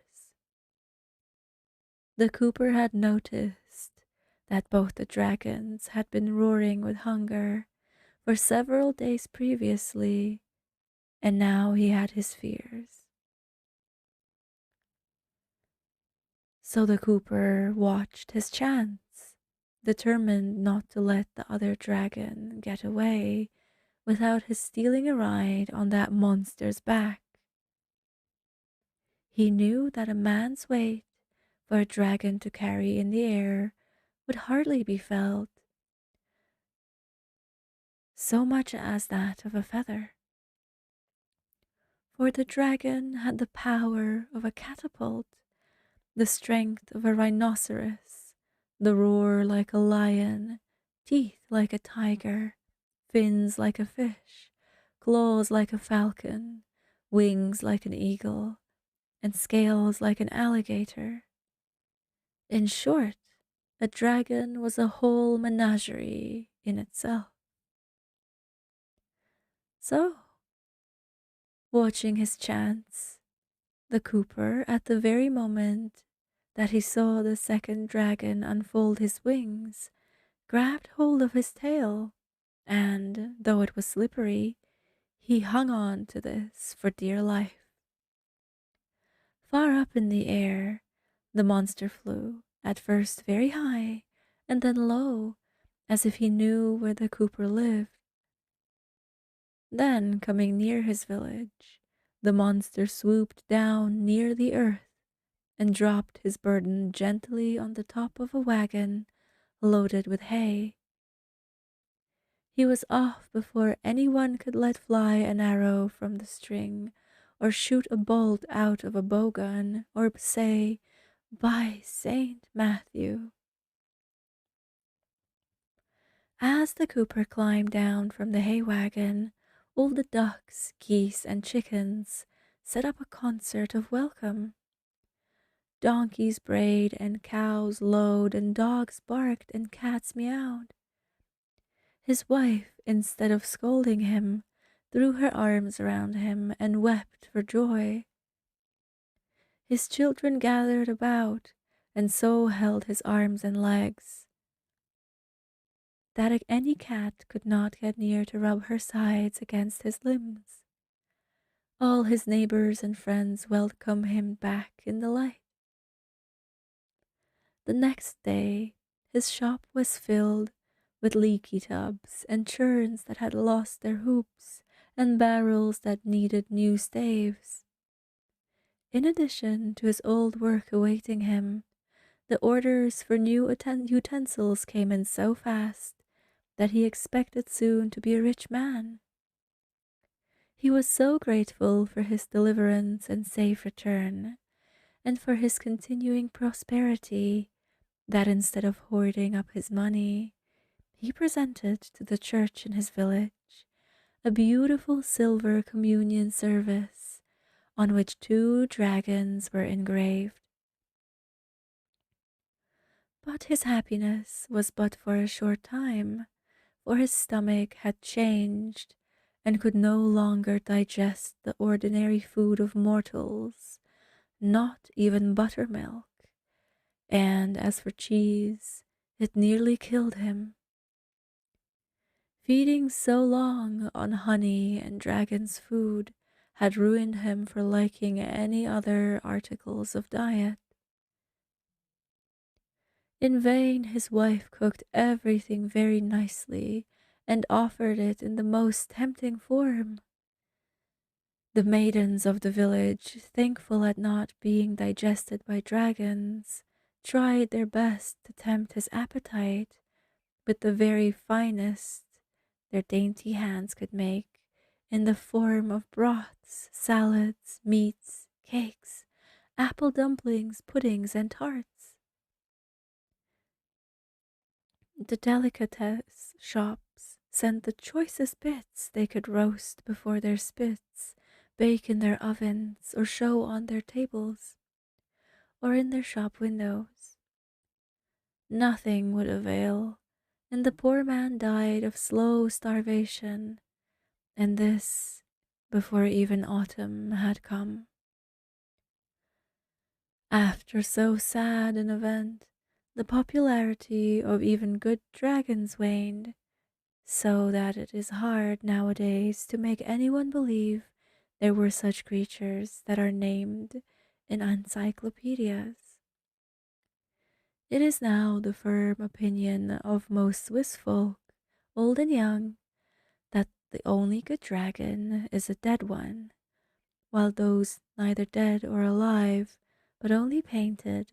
The cooper had noticed that both the dragons had been roaring with hunger for several days previously, and now he had his fears. So the cooper watched his chance, determined not to let the other dragon get away without his stealing a ride on that monster's back. He knew that a man's weight for a dragon to carry in the air would hardly be felt so much as that of a feather. For the dragon had the power of a catapult, the strength of a rhinoceros, the roar like a lion, teeth like a tiger, fins like a fish, claws like a falcon, wings like an eagle, and scales like an alligator. In short, a dragon was a whole menagerie in itself. So, watching his chance, the cooper, at the very moment that he saw the second dragon unfold his wings, grabbed hold of his tail, and, though it was slippery, he hung on to this for dear life. Far up in the air, the monster flew, at first very high, and then low, as if he knew where the cooper lived. Then, coming near his village, the monster swooped down near the earth and dropped his burden gently on the top of a wagon loaded with hay. He was off before anyone could let fly an arrow from the string, or shoot a bolt out of a bowgun, or say, "By Saint Matthew." As the cooper climbed down from the hay wagon, all the ducks, geese, and chickens set up a concert of welcome. Donkeys brayed, and cows lowed, and dogs barked, and cats meowed. His wife, instead of scolding him, threw her arms around him and wept for joy. His children gathered about, and so held his arms and legs, that any cat could not get near to rub her sides against his limbs. All his neighbors and friends welcomed him back in the light. The next day, his shop was filled with leaky tubs and churns that had lost their hoops and barrels that needed new staves. In addition to his old work awaiting him, the orders for new utensils came in so fast that he expected soon to be a rich man. He was so grateful for his deliverance and safe return, and for his continuing prosperity, that instead of hoarding up his money, he presented to the church in his village a beautiful silver communion service on which two dragons were engraved. But his happiness was but for a short time, for his stomach had changed and could no longer digest the ordinary food of mortals, not even buttermilk, and as for cheese, it nearly killed him. Feeding so long on honey and dragon's food had ruined him for liking any other articles of diet. In vain his wife cooked everything very nicely and offered it in the most tempting form. The maidens of the village, thankful at not being digested by dragons, tried their best to tempt his appetite with the very finest their dainty hands could make, in the form of broths, salads, meats, cakes, apple dumplings, puddings, and tarts. The delicatesse shops sent the choicest bits they could roast before their spits, bake in their ovens, or show on their tables, or in their shop windows. Nothing would avail, and the poor man died of slow starvation, and this before even autumn had come. After so sad an event, the popularity of even good dragons waned, so that it is hard nowadays to make anyone believe there were such creatures that are named in encyclopedias. It is now the firm opinion of most Swiss folk, old and young, that the only good dragon is a dead one, while those neither dead or alive, but only painted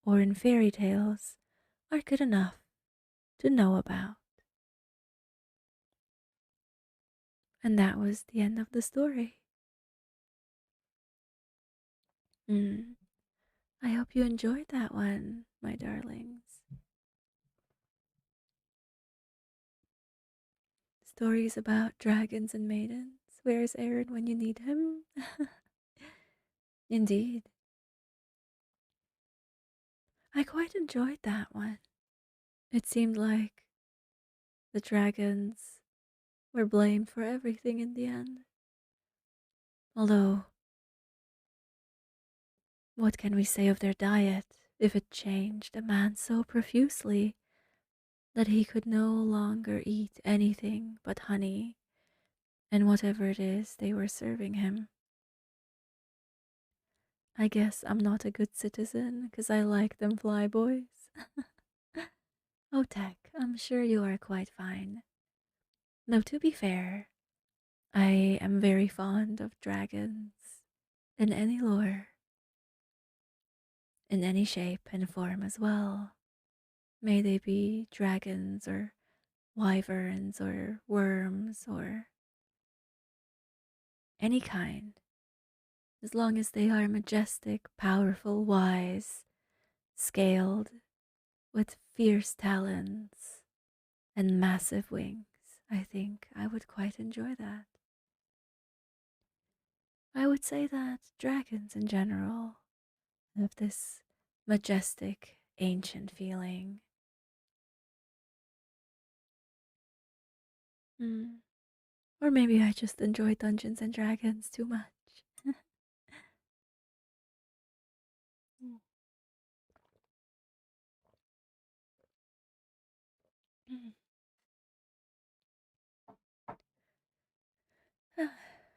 or in fairy tales, are good enough to know about. And that was the end of the story. Mm. I hope you enjoyed that one, my darlings. Stories about dragons and maidens. Where's Aaron when you need him? Indeed. I quite enjoyed that one. It seemed like the dragons were blamed for everything in the end. Although, what can we say of their diet if it changed a man so profusely that he could no longer eat anything but honey and whatever it is they were serving him? I guess I'm not a good citizen because I like them flyboys. Oh, Tech, I'm sure you are quite fine. Though, to be fair, I am very fond of dragons in any lore, in any shape and form as well. May they be dragons or wyverns or worms or any kind, as long as they are majestic, powerful, wise, scaled, with fierce talons and massive wings. I think I would quite enjoy that. I would say that dragons in general have this majestic, ancient feeling. Mm. Or maybe I just enjoy Dungeons and Dragons too much.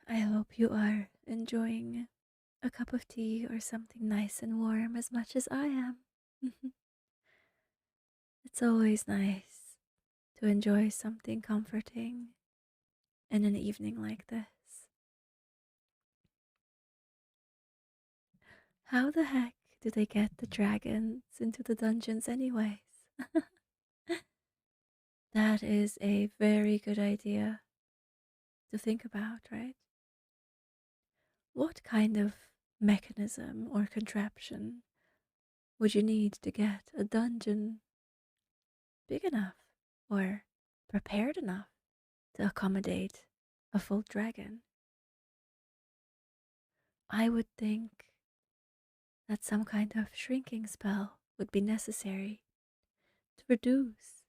I hope you are enjoying a cup of tea or something nice and warm as much as I am. It's always nice to enjoy something comforting in an evening like this. How the heck do they get the dragons into the dungeons, anyways? That is a very good idea to think about, right? What kind of mechanism or contraption would you need to get a dungeon big enough or prepared enough to accommodate a full dragon? I would think that some kind of shrinking spell would be necessary to reduce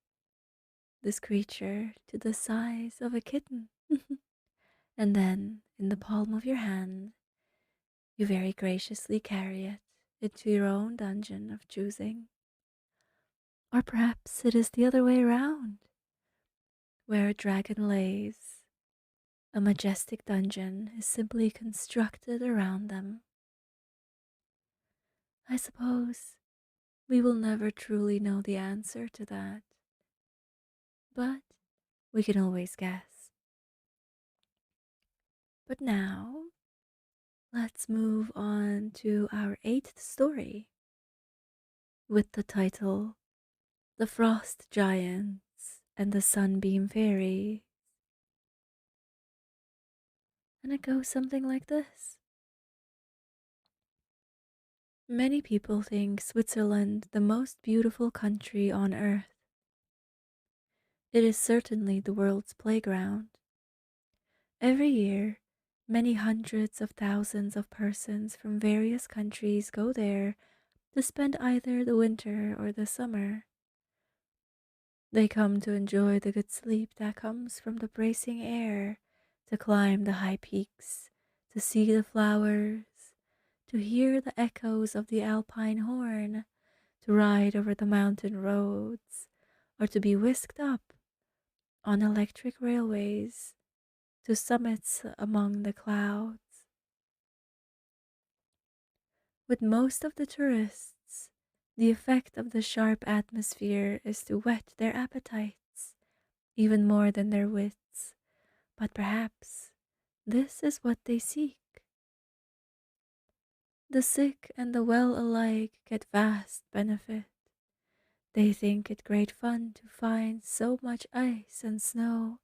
this creature to the size of a kitten. And then, in the palm of your hand, you very graciously carry it into your own dungeon of choosing. Or perhaps it is the other way around, where a dragon lays, a majestic dungeon is simply constructed around them. I suppose we will never truly know the answer to that, but we can always guess. But now, let's move on to our eighth story with the title The Frost Giants and the Sunbeam Fairy. And it goes something like this. Many people think Switzerland the most beautiful country on earth. It is certainly the world's playground. Every year, many hundreds of thousands of persons from various countries go there to spend either the winter or the summer. They come to enjoy the good sleep that comes from the bracing air, to climb the high peaks, to see the flowers, to hear the echoes of the alpine horn, to ride over the mountain roads, or to be whisked up on electric railways to summits among the clouds. With most of the tourists, the effect of the sharp atmosphere is to whet their appetites even more than their wits, but perhaps this is what they seek. The sick and the well alike get vast benefit. They think it great fun to find so much ice and snow,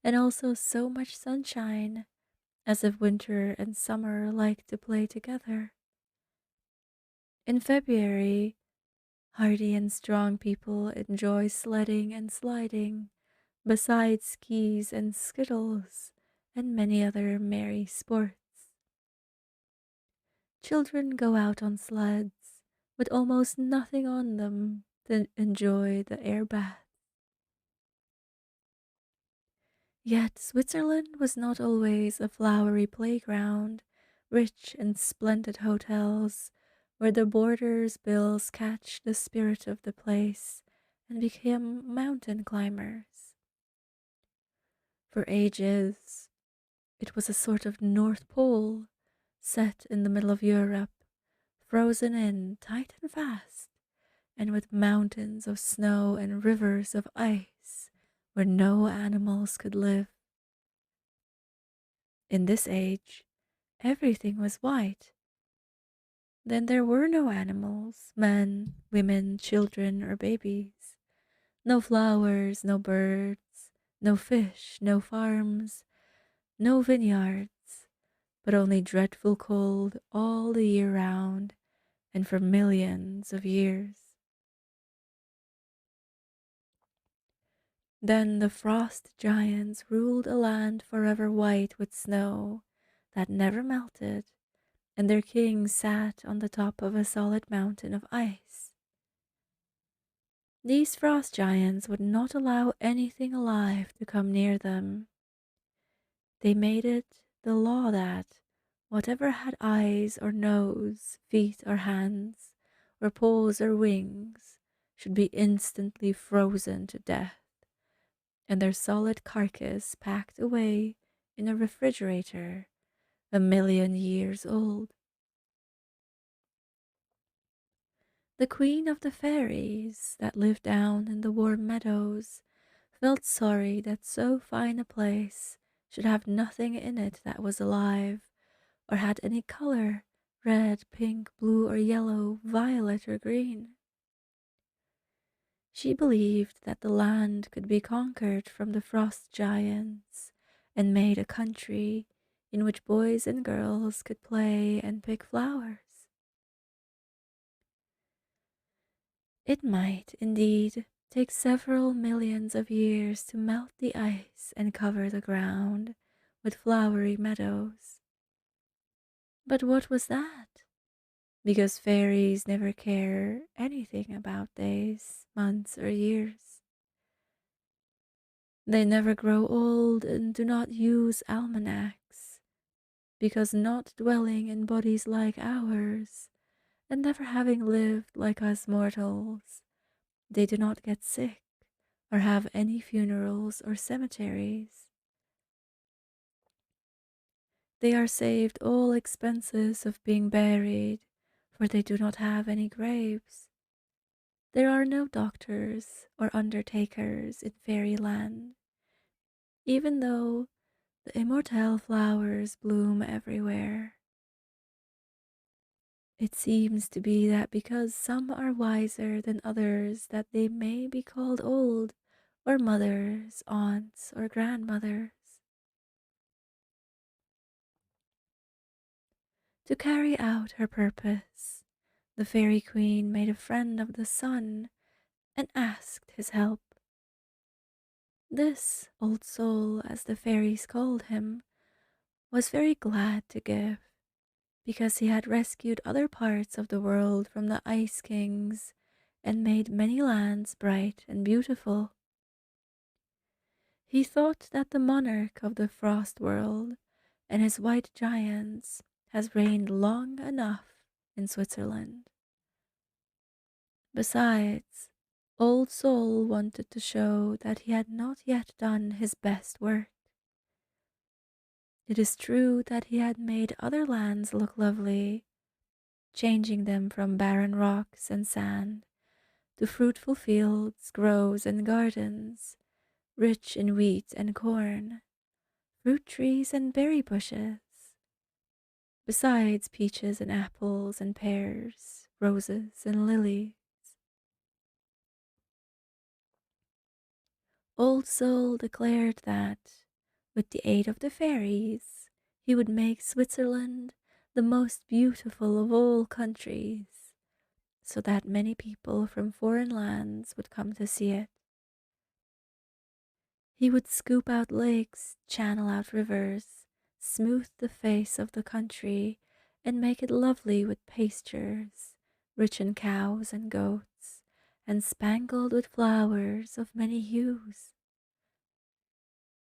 and also so much sunshine, as if winter and summer like to play together. In February, hardy and strong people enjoy sledding and sliding, besides skis and skittles, and many other merry sports. Children go out on sleds with almost nothing on them to enjoy the air bath. Yet Switzerland was not always a flowery playground, rich in splendid hotels, where the boarders' bills catch the spirit of the place and become mountain climbers. For ages, it was a sort of North Pole set in the middle of Europe, frozen in tight and fast, and with mountains of snow and rivers of ice where no animals could live. In this age, everything was white. Then there were no animals, men, women, children, or babies. No flowers, no birds, no fish, no farms, no vineyards, but only dreadful cold all the year round and for millions of years. Then the frost giants ruled a land forever white with snow that never melted, and their king sat on the top of a solid mountain of ice. These frost giants would not allow anything alive to come near them. They made it the law that whatever had eyes or nose, feet or hands, or paws or wings, should be instantly frozen to death, and their solid carcass packed away in a refrigerator 1,000,000 years old. The queen of the fairies that lived down in the warm meadows felt sorry that so fine a place should have nothing in it that was alive, or had any color, red, pink, blue, or yellow, violet, or green. She believed that the land could be conquered from the frost giants and made a country in which boys and girls could play and pick flowers. It might, indeed, take several millions of years to melt the ice and cover the ground with flowery meadows. But what was that? Because fairies never care anything about days, months, or years. They never grow old and do not use almanacs, because not dwelling in bodies like ours, and never having lived like us mortals, they do not get sick or have any funerals or cemeteries. They are saved all expenses of being buried, for they do not have any graves. There are no doctors or undertakers in fairyland, even though the immortelle flowers bloom everywhere. It seems to be that because some are wiser than others that they may be called old, or mothers, aunts, or grandmothers. To carry out her purpose, the fairy queen made a friend of the sun and asked his help. This old soul, as the fairies called him, was very glad to give, because he had rescued other parts of the world from the ice kings and made many lands bright and beautiful. He thought that the monarch of the frost world and his white giants has reigned long enough in Switzerland. Besides, Old Soul wanted to show that he had not yet done his best work. It is true that he had made other lands look lovely, changing them from barren rocks and sand to fruitful fields, groves, and gardens, rich in wheat and corn, fruit trees and berry bushes, besides peaches and apples and pears, roses and lilies. Old Soul declared that, with the aid of the fairies, he would make Switzerland the most beautiful of all countries, so that many people from foreign lands would come to see it. He would scoop out lakes, channel out rivers, smooth the face of the country, and make it lovely with pastures, rich in cows and goats, and spangled with flowers of many hues.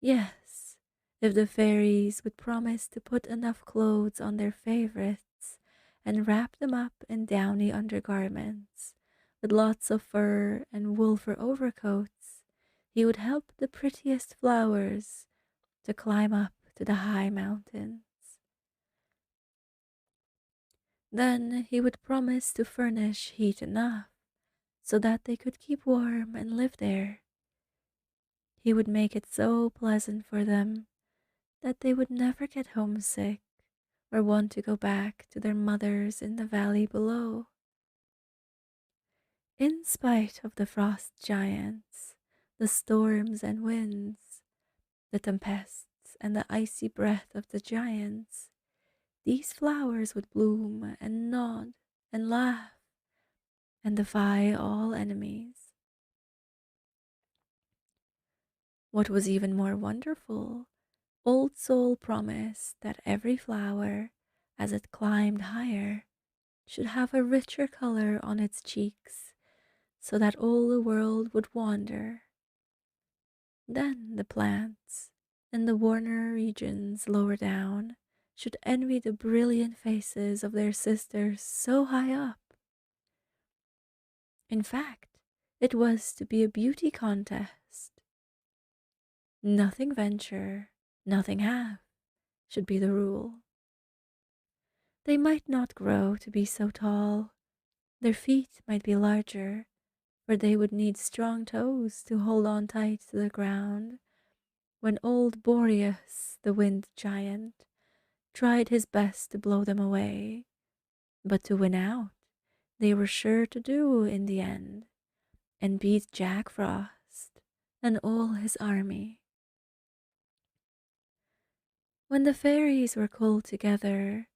Yes, if the fairies would promise to put enough clothes on their favorites and wrap them up in downy undergarments, with lots of fur and wool for overcoats, he would help the prettiest flowers to climb up to the high mountains. Then he would promise to furnish heat enough so that they could keep warm and live there. He would make it so pleasant for them that they would never get homesick or want to go back to their mothers in the valley below. In spite of the frost giants, the storms and winds, the tempests and the icy breath of the giants, these flowers would bloom and nod and laugh and defy all enemies. What was even more wonderful, Old Soul promised that every flower, as it climbed higher, should have a richer color on its cheeks, so that all the world would wonder. Then the plants in the warmer regions lower down should envy the brilliant faces of their sisters so high up. In fact, it was to be a beauty contest. Nothing venture, nothing have, should be the rule. They might not grow to be so tall. Their feet might be larger, for they would need strong toes to hold on tight to the ground. When old Boreas, the wind giant, tried his best to blow them away, but to win out, they were sure to do in the end, and beat Jack Frost and all his army. When the fairies were called together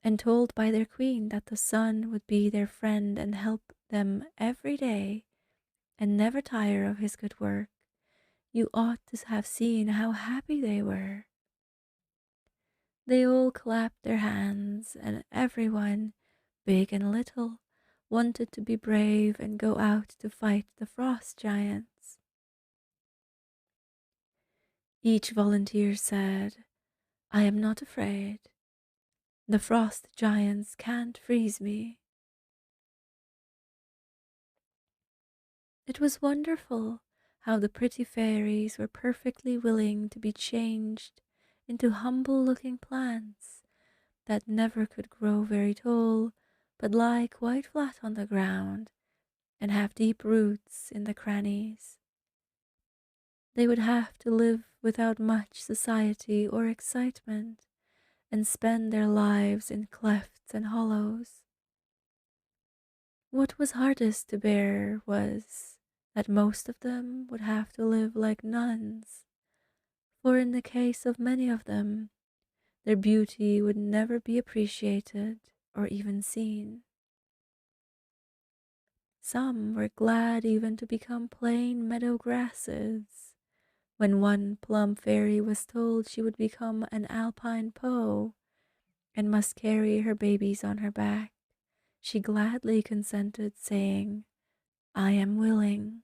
and told by their queen that the sun would be their friend and help them every day and never tire of his good work, you ought to have seen how happy they were. They all clapped their hands, and everyone, big and little, wanted to be brave and go out to fight the frost giants. Each volunteer said, "I am not afraid. The frost giants can't freeze me." It was wonderful how the pretty fairies were perfectly willing to be changed into humble-looking plants that never could grow very tall, but lie quite flat on the ground and have deep roots in the crannies. They would have to live without much society or excitement and spend their lives in clefts and hollows. What was hardest to bear was that most of them would have to live like nuns, for in the case of many of them, their beauty would never be appreciated or even seen. Some were glad even to become plain meadow grasses. When one plump fairy was told she would become an alpine poe and must carry her babies on her back, she gladly consented, saying, "I am willing."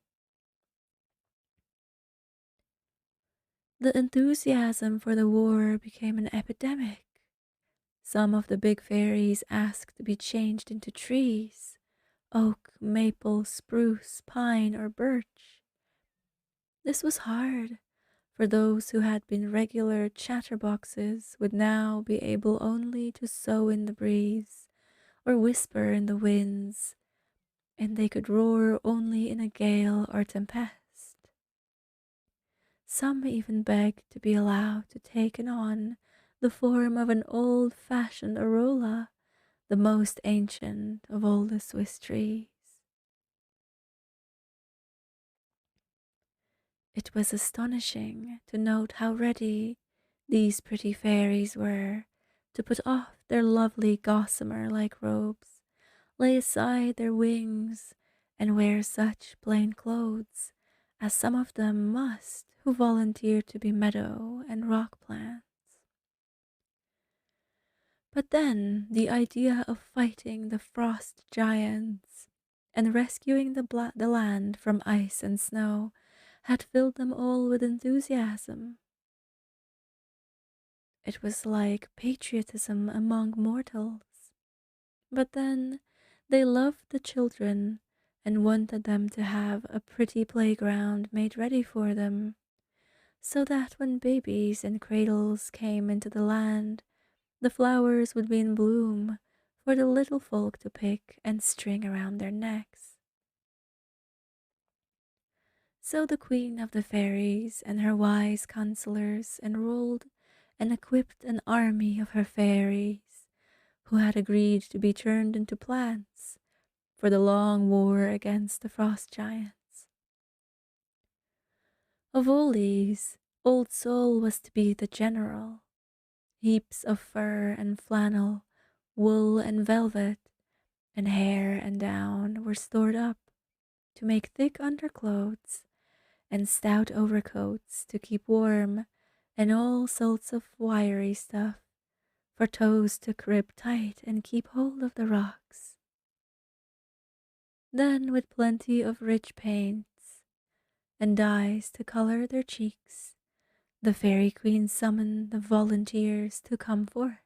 The enthusiasm for the war became an epidemic. Some of the big fairies asked to be changed into trees: oak, maple, spruce, pine, or birch. This was hard, for those who had been regular chatterboxes would now be able only to sough in the breeze or whisper in the winds, and they could roar only in a gale or tempest. Some even begged to be allowed to take on the form of an old-fashioned arola, the most ancient of all the Swiss trees. It was astonishing to note how ready these pretty fairies were to put off their lovely gossamer-like robes, lay aside their wings, and wear such plain clothes as some of them must who volunteered to be meadow and rock plants. But then the idea of fighting the frost giants and rescuing the land from ice and snow had filled them all with enthusiasm. It was like patriotism among mortals. But then they loved the children and wanted them to have a pretty playground made ready for them, so that when babies and cradles came into the land, the flowers would be in bloom for the little folk to pick and string around their necks. So the queen of the fairies and her wise counselors enrolled and equipped an army of her fairies, who had agreed to be turned into plants for the long war against the frost giants. Of all these, Old Sol was to be the general. Heaps of fur and flannel, wool and velvet, and hair and down were stored up to make thick underclothes and stout overcoats to keep warm, and all sorts of wiry stuff for toes to grip tight and keep hold of the rocks. Then, with plenty of rich paints and dyes to color their cheeks, the fairy queen summoned the volunteers to come forth.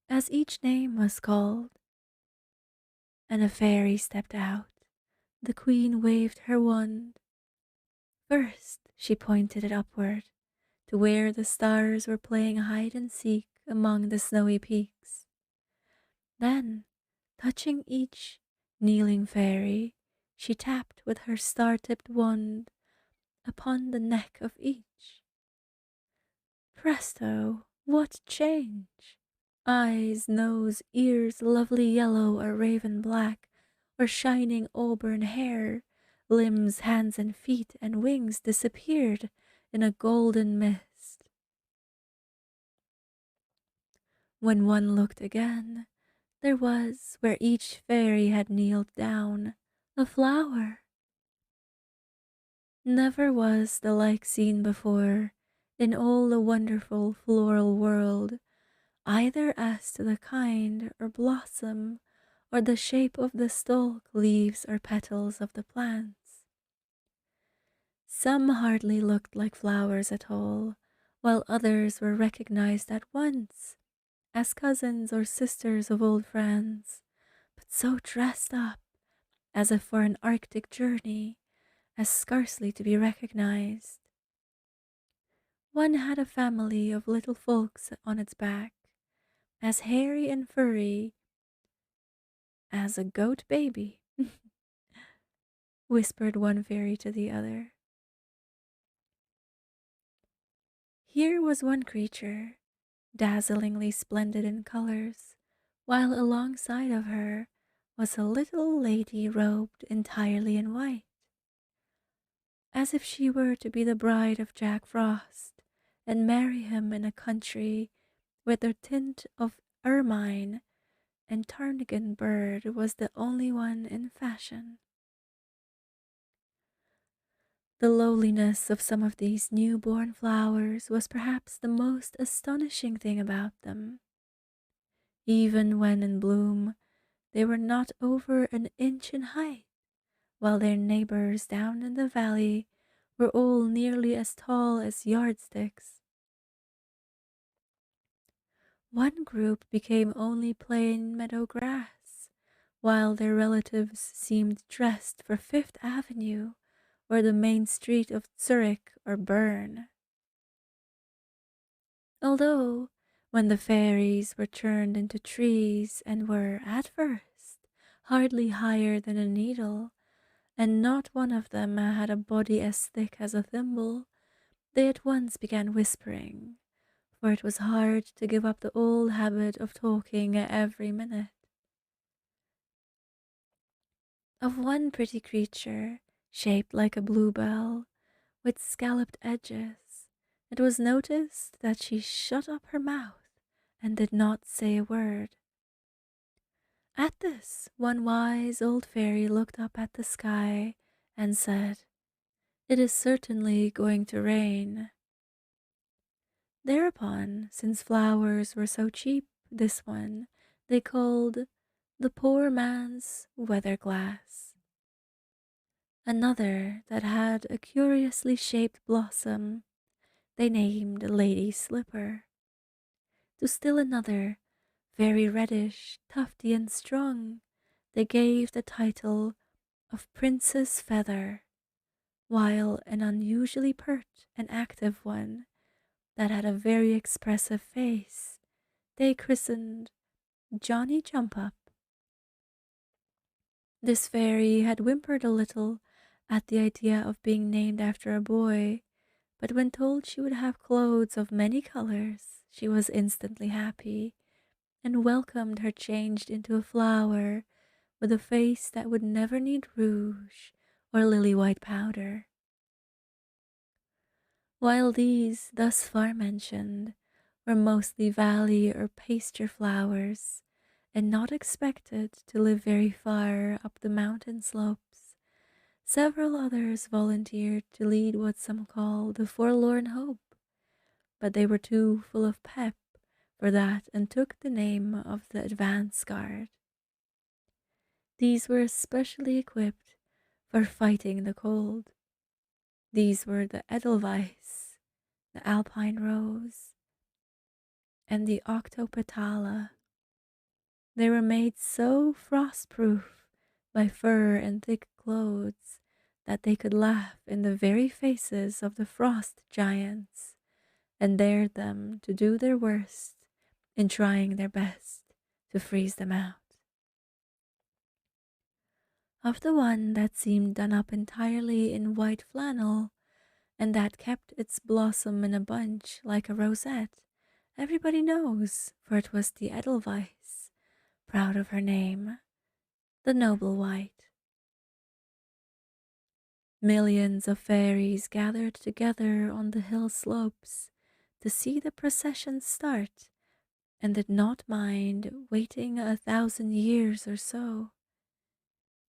As each name was called and a fairy stepped out, the queen waved her wand. First, she pointed it upward to where the stars were playing hide and seek among the snowy peaks. Then, touching each kneeling fairy, she tapped with her star-tipped wand upon the neck of each. Presto! What change! Eyes, nose, ears, lovely yellow or raven black, or shining auburn hair, limbs, hands and feet and wings disappeared in a golden mist. When one looked again, there was, where each fairy had kneeled down, a flower. Never was the like seen before in all the wonderful floral world, either as to the kind or blossom or the shape of the stalk, leaves, or petals of the plants. Some hardly looked like flowers at all, while others were recognized at once as cousins or sisters of old friends, but so dressed up as if for an Arctic journey as scarcely to be recognized. One had a family of little folks on its back, as hairy and furry as a goat baby, whispered one fairy to the other. Here was one creature, dazzlingly splendid in colors, while alongside of her was a little lady robed entirely in white, as if she were to be the bride of Jack Frost and marry him in a country where the tint of ermine and ptarmigan bird was the only one in fashion. The lowliness of some of these new-born flowers was perhaps the most astonishing thing about them. Even when in bloom, they were not over an inch in height, while their neighbors down in the valley were all nearly as tall as yardsticks. One group became only plain meadow grass, while their relatives seemed dressed for Fifth Avenue or the main street of Zurich or Bern. Although, when the fairies were turned into trees and were, at first, hardly higher than a needle, and not one of them had a body as thick as a thimble, they at once began whispering, for it was hard to give up the old habit of talking every minute. Of one pretty creature, shaped like a bluebell, with scalloped edges, it was noticed that she shut up her mouth and did not say a word. At this, one wise old fairy looked up at the sky and said, "It is certainly going to rain." Thereupon, since flowers were so cheap, this one they called the poor man's weather glass. Another that had a curiously shaped blossom they named Lady Slipper. To still another, very reddish, tufty, and strong, they gave the title of Princess Feather, while an unusually pert and active one that had a very expressive face they christened Johnny Jump Up. This fairy had whimpered a little at the idea of being named after a boy, but when told she would have clothes of many colors, she was instantly happy and welcomed her changed into a flower with a face that would never need rouge or lily white powder. While these, thus far mentioned, were mostly valley or pasture flowers, and not expected to live very far up the mountain slopes, several others volunteered to lead what some call the forlorn hope, but they were too full of pep for that and took the name of the advance guard. These were especially equipped for fighting the cold. These were the Edelweiss, the Alpine Rose, and the Octopetala. They were made so frost-proof by fur and thick clothes that they could laugh in the very faces of the frost giants and dared them to do their worst in trying their best to freeze them out. Of the one that seemed done up entirely in white flannel, and that kept its blossom in a bunch like a rosette, everybody knows, for it was the Edelweiss, proud of her name, the noble white. Millions of fairies gathered together on the hill slopes to see the procession start and did not mind waiting 1,000 years or so.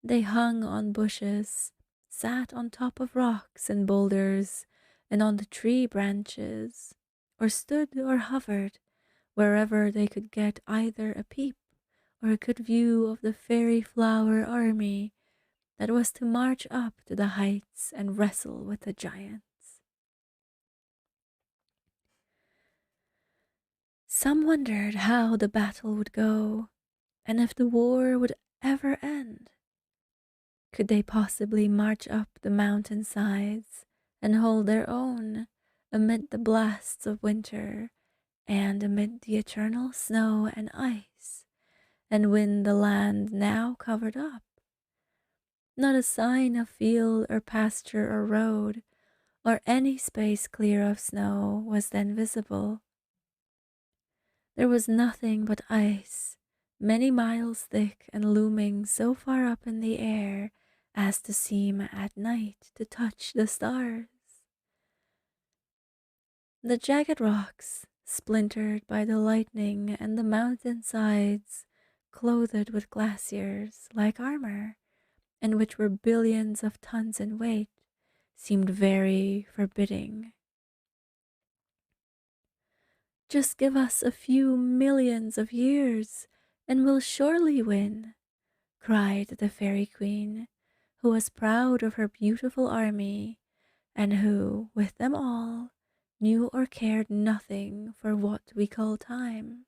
They hung on bushes, sat on top of rocks and boulders, and on the tree branches, or stood or hovered wherever they could get either a peep or a good view of the fairy flower army that was to march up to the heights and wrestle with the giants. Some wondered how the battle would go, and if the war would ever end. Could they possibly march up the mountain sides and hold their own amid the blasts of winter and amid the eternal snow and ice, and win the land now covered up? Not a sign of field or pasture or road, or any space clear of snow was then visible. There was nothing but ice, many miles thick and looming so far up in the air as to seem at night to touch the stars. The jagged rocks, splintered by the lightning, and the mountain sides, clothed with glaciers like armor, and which were billions of tons in weight, seemed very forbidding. Just give us a few millions of years, and we'll surely win, cried the Fairy Queen, who was proud of her beautiful army, and who, with them all, knew or cared nothing for what we call time.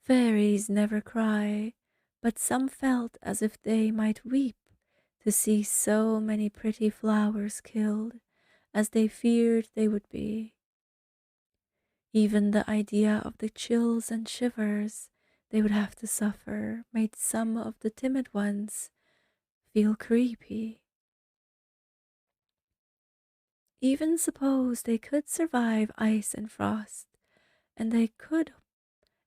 Fairies never cry, but some felt as if they might weep to see so many pretty flowers killed, as they feared they would be. Even the idea of the chills and shivers they would have to suffer made some of the timid ones feel creepy. Even suppose they could survive ice and frost, and they could,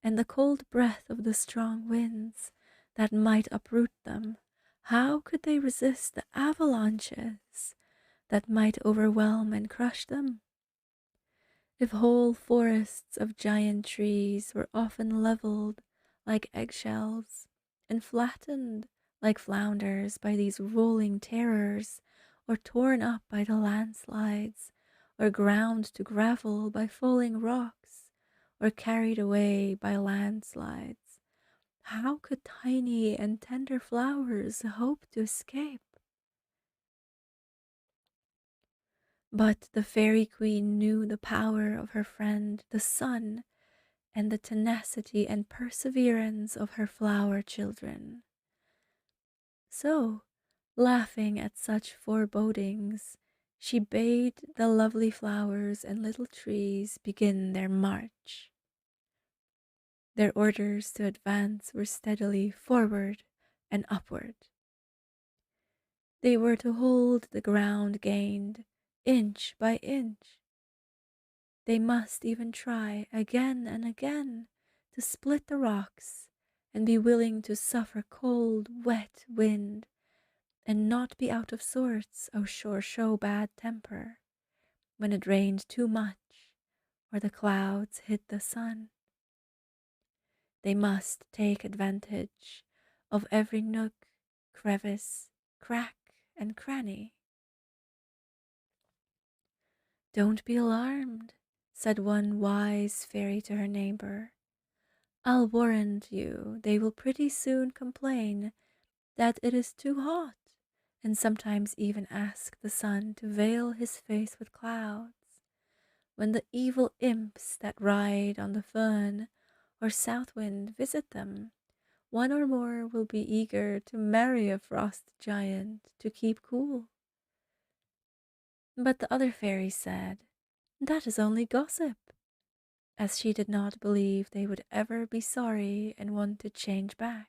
and the cold breath of the strong winds that might uproot them, how could they resist the avalanches that might overwhelm and crush them? If whole forests of giant trees were often leveled like eggshells and flattened like flounders by these rolling terrors, or torn up by the landslides, or ground to gravel by falling rocks, or carried away by landslides, how could tiny and tender flowers hope to escape? But the Fairy Queen knew the power of her friend the sun, and the tenacity and perseverance of her flower children. So, laughing at such forebodings, she bade the lovely flowers and little trees begin their march. Their orders to advance were steadily forward and upward. They were to hold the ground gained inch by inch. They must even try again and again to split the rocks and be willing to suffer cold, wet wind and not be out of sorts or show bad temper when it rained too much or the clouds hid the sun. They must take advantage of every nook, crevice, crack, and cranny. Don't be alarmed, said one wise fairy to her neighbor. I'll warrant you they will pretty soon complain that it is too hot, and sometimes even ask the sun to veil his face with clouds. When the evil imps that ride on the Föhn or South Wind visit them, one or more will be eager to marry a frost giant to keep cool. But the other fairy said, that is only gossip, as she did not believe they would ever be sorry and want to change back.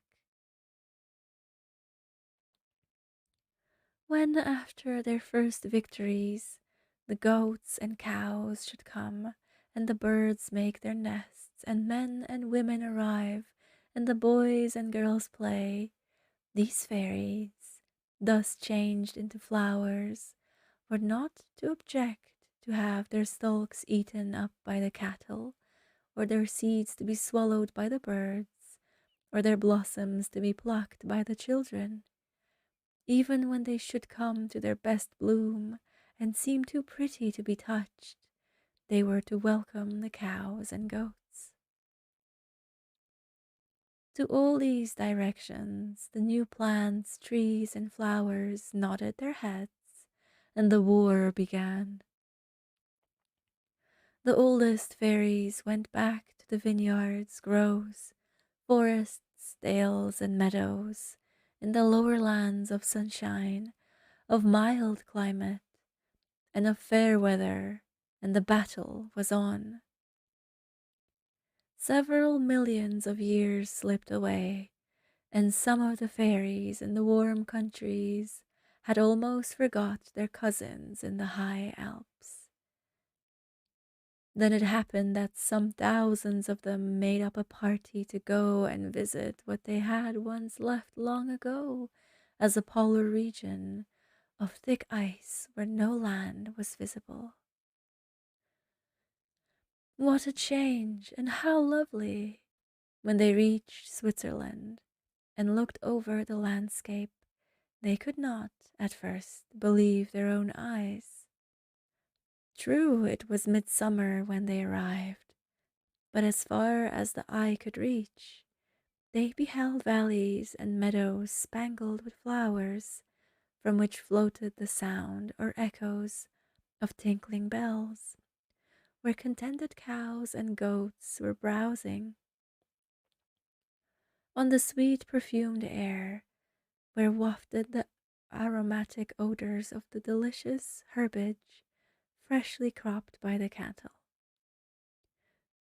When, after their first victories, the goats and cows should come, and the birds make their nests, and men and women arrive, and the boys and girls play, these fairies, thus changed into flowers, were not to object to have their stalks eaten up by the cattle, or their seeds to be swallowed by the birds, or their blossoms to be plucked by the children. Even when they should come to their best bloom and seem too pretty to be touched, they were to welcome the cows and goats. To all these directions, the new plants, trees, and flowers nodded their heads, and the war began. The oldest fairies went back to the vineyards, groves, forests, dales, and meadows, in the lower lands of sunshine, of mild climate, and of fair weather, and the battle was on. Several millions of years slipped away, and some of the fairies in the warm countries had almost forgot their cousins in the high Alps. Then it happened that some thousands of them made up a party to go and visit what they had once left long ago as a polar region of thick ice where no land was visible. What a change, and how lovely! When they reached Switzerland and looked over the landscape, they could not, at first, believe their own eyes. True, it was midsummer when they arrived, but as far as the eye could reach, they beheld valleys and meadows spangled with flowers, from which floated the sound or echoes of tinkling bells, where contented cows and goats were browsing. On the sweet perfumed air, where wafted the aromatic odors of the delicious herbage freshly cropped by the cattle.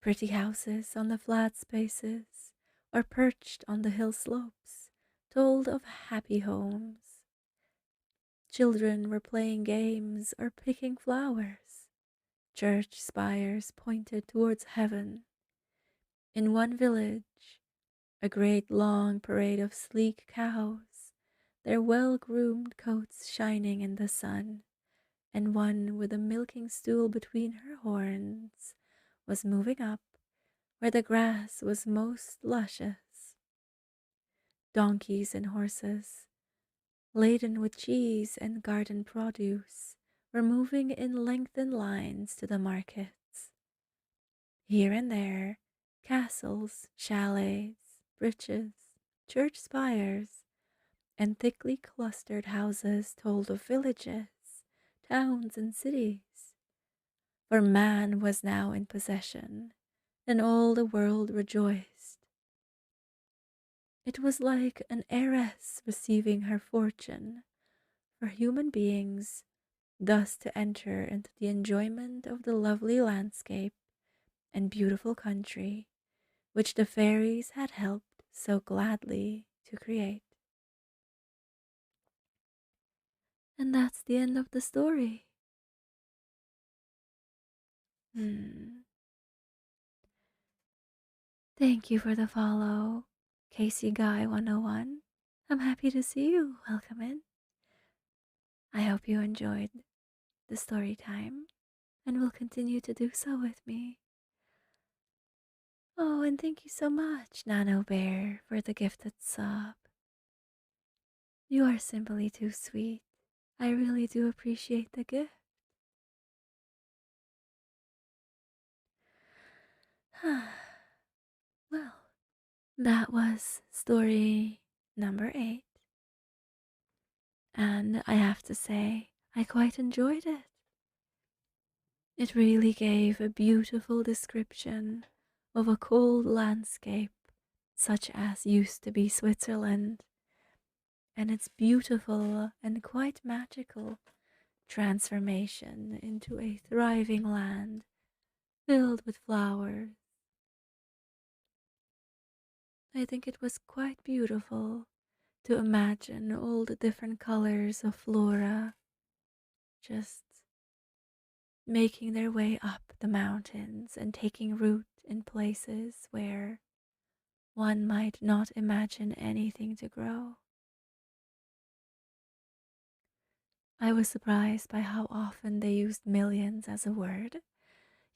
Pretty houses on the flat spaces or perched on the hill slopes told of happy homes. Children were playing games or picking flowers. Church spires pointed towards heaven. In one village, a great long parade of sleek cows, their well-groomed coats shining in the sun, and one with a milking stool between her horns, was moving up where the grass was most luscious. Donkeys and horses, laden with cheese and garden produce, were moving in lengthened lines to the markets. Here and there, castles, chalets, bridges, church spires, and thickly clustered houses told of villages, towns, and cities. For man was now in possession, and all the world rejoiced. It was like an heiress receiving her fortune, for human beings thus to enter into the enjoyment of the lovely landscape and beautiful country which the fairies had helped so gladly to create. And that's the end of the story. Hmm. Thank you for the follow, Casey Guy 101. I'm happy to see you. Welcome in. I hope you enjoyed the story time and will continue to do so with me. Oh, and thank you so much, Nano Bear, for the gifted sub. You are simply too sweet. I really do appreciate the gift. Well, that was story number 8. And I have to say, I quite enjoyed it. It really gave a beautiful description of a cold landscape such as used to be Switzerland, and its beautiful and quite magical transformation into a thriving land filled with flowers. I think it was quite beautiful to imagine all the different colors of flora just making their way up the mountains and taking root in places where one might not imagine anything to grow. I was surprised by how often they used millions as a word.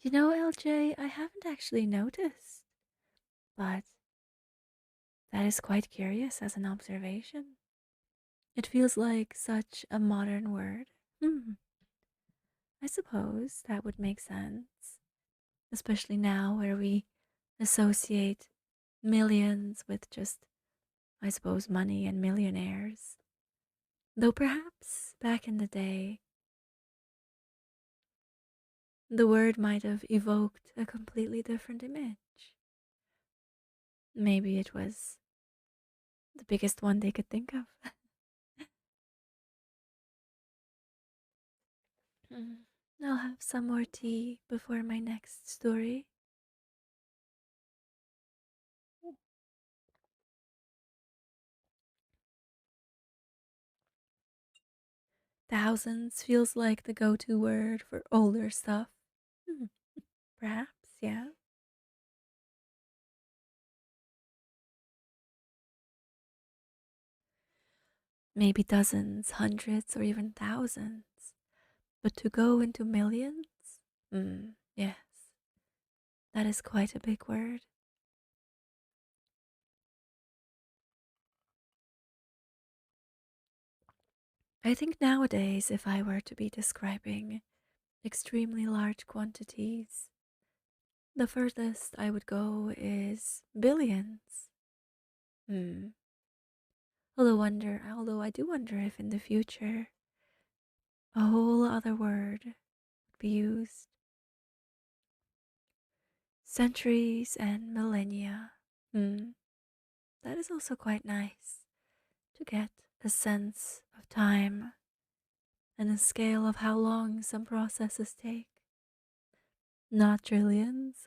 You know, LJ, I haven't actually noticed, but that is quite curious as an observation. It feels like such a modern word. Hmm, I suppose that would make sense, especially now where we associate millions with just, I suppose, money and millionaires. Though perhaps back in the day, the word might have evoked a completely different image. Maybe it was the biggest one they could think of. Mm. I'll have some more tea before my next story. Thousands feels like the go to word for older stuff. Hmm, perhaps, yeah. Maybe dozens, hundreds, or even thousands. But to go into millions? Yes, that is quite a big word. I think nowadays, if I were to be describing extremely large quantities, the furthest I would go is billions. Hmm. Although I do wonder if in the future a whole other word would be used. Centuries and millennia. Hmm. That is also quite nice to get a sense of time and a scale of how long some processes take. Not trillions.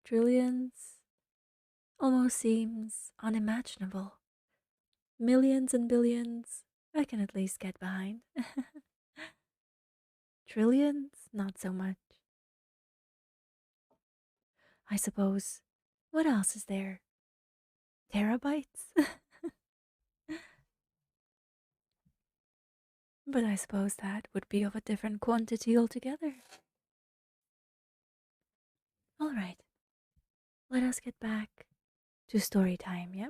Trillions almost seems unimaginable. Millions and billions, I can at least get behind. Trillions, not so much. I suppose. What else is there? Terabytes? But I suppose that would be of a different quantity altogether. Alright, let us get back to story time, yeah?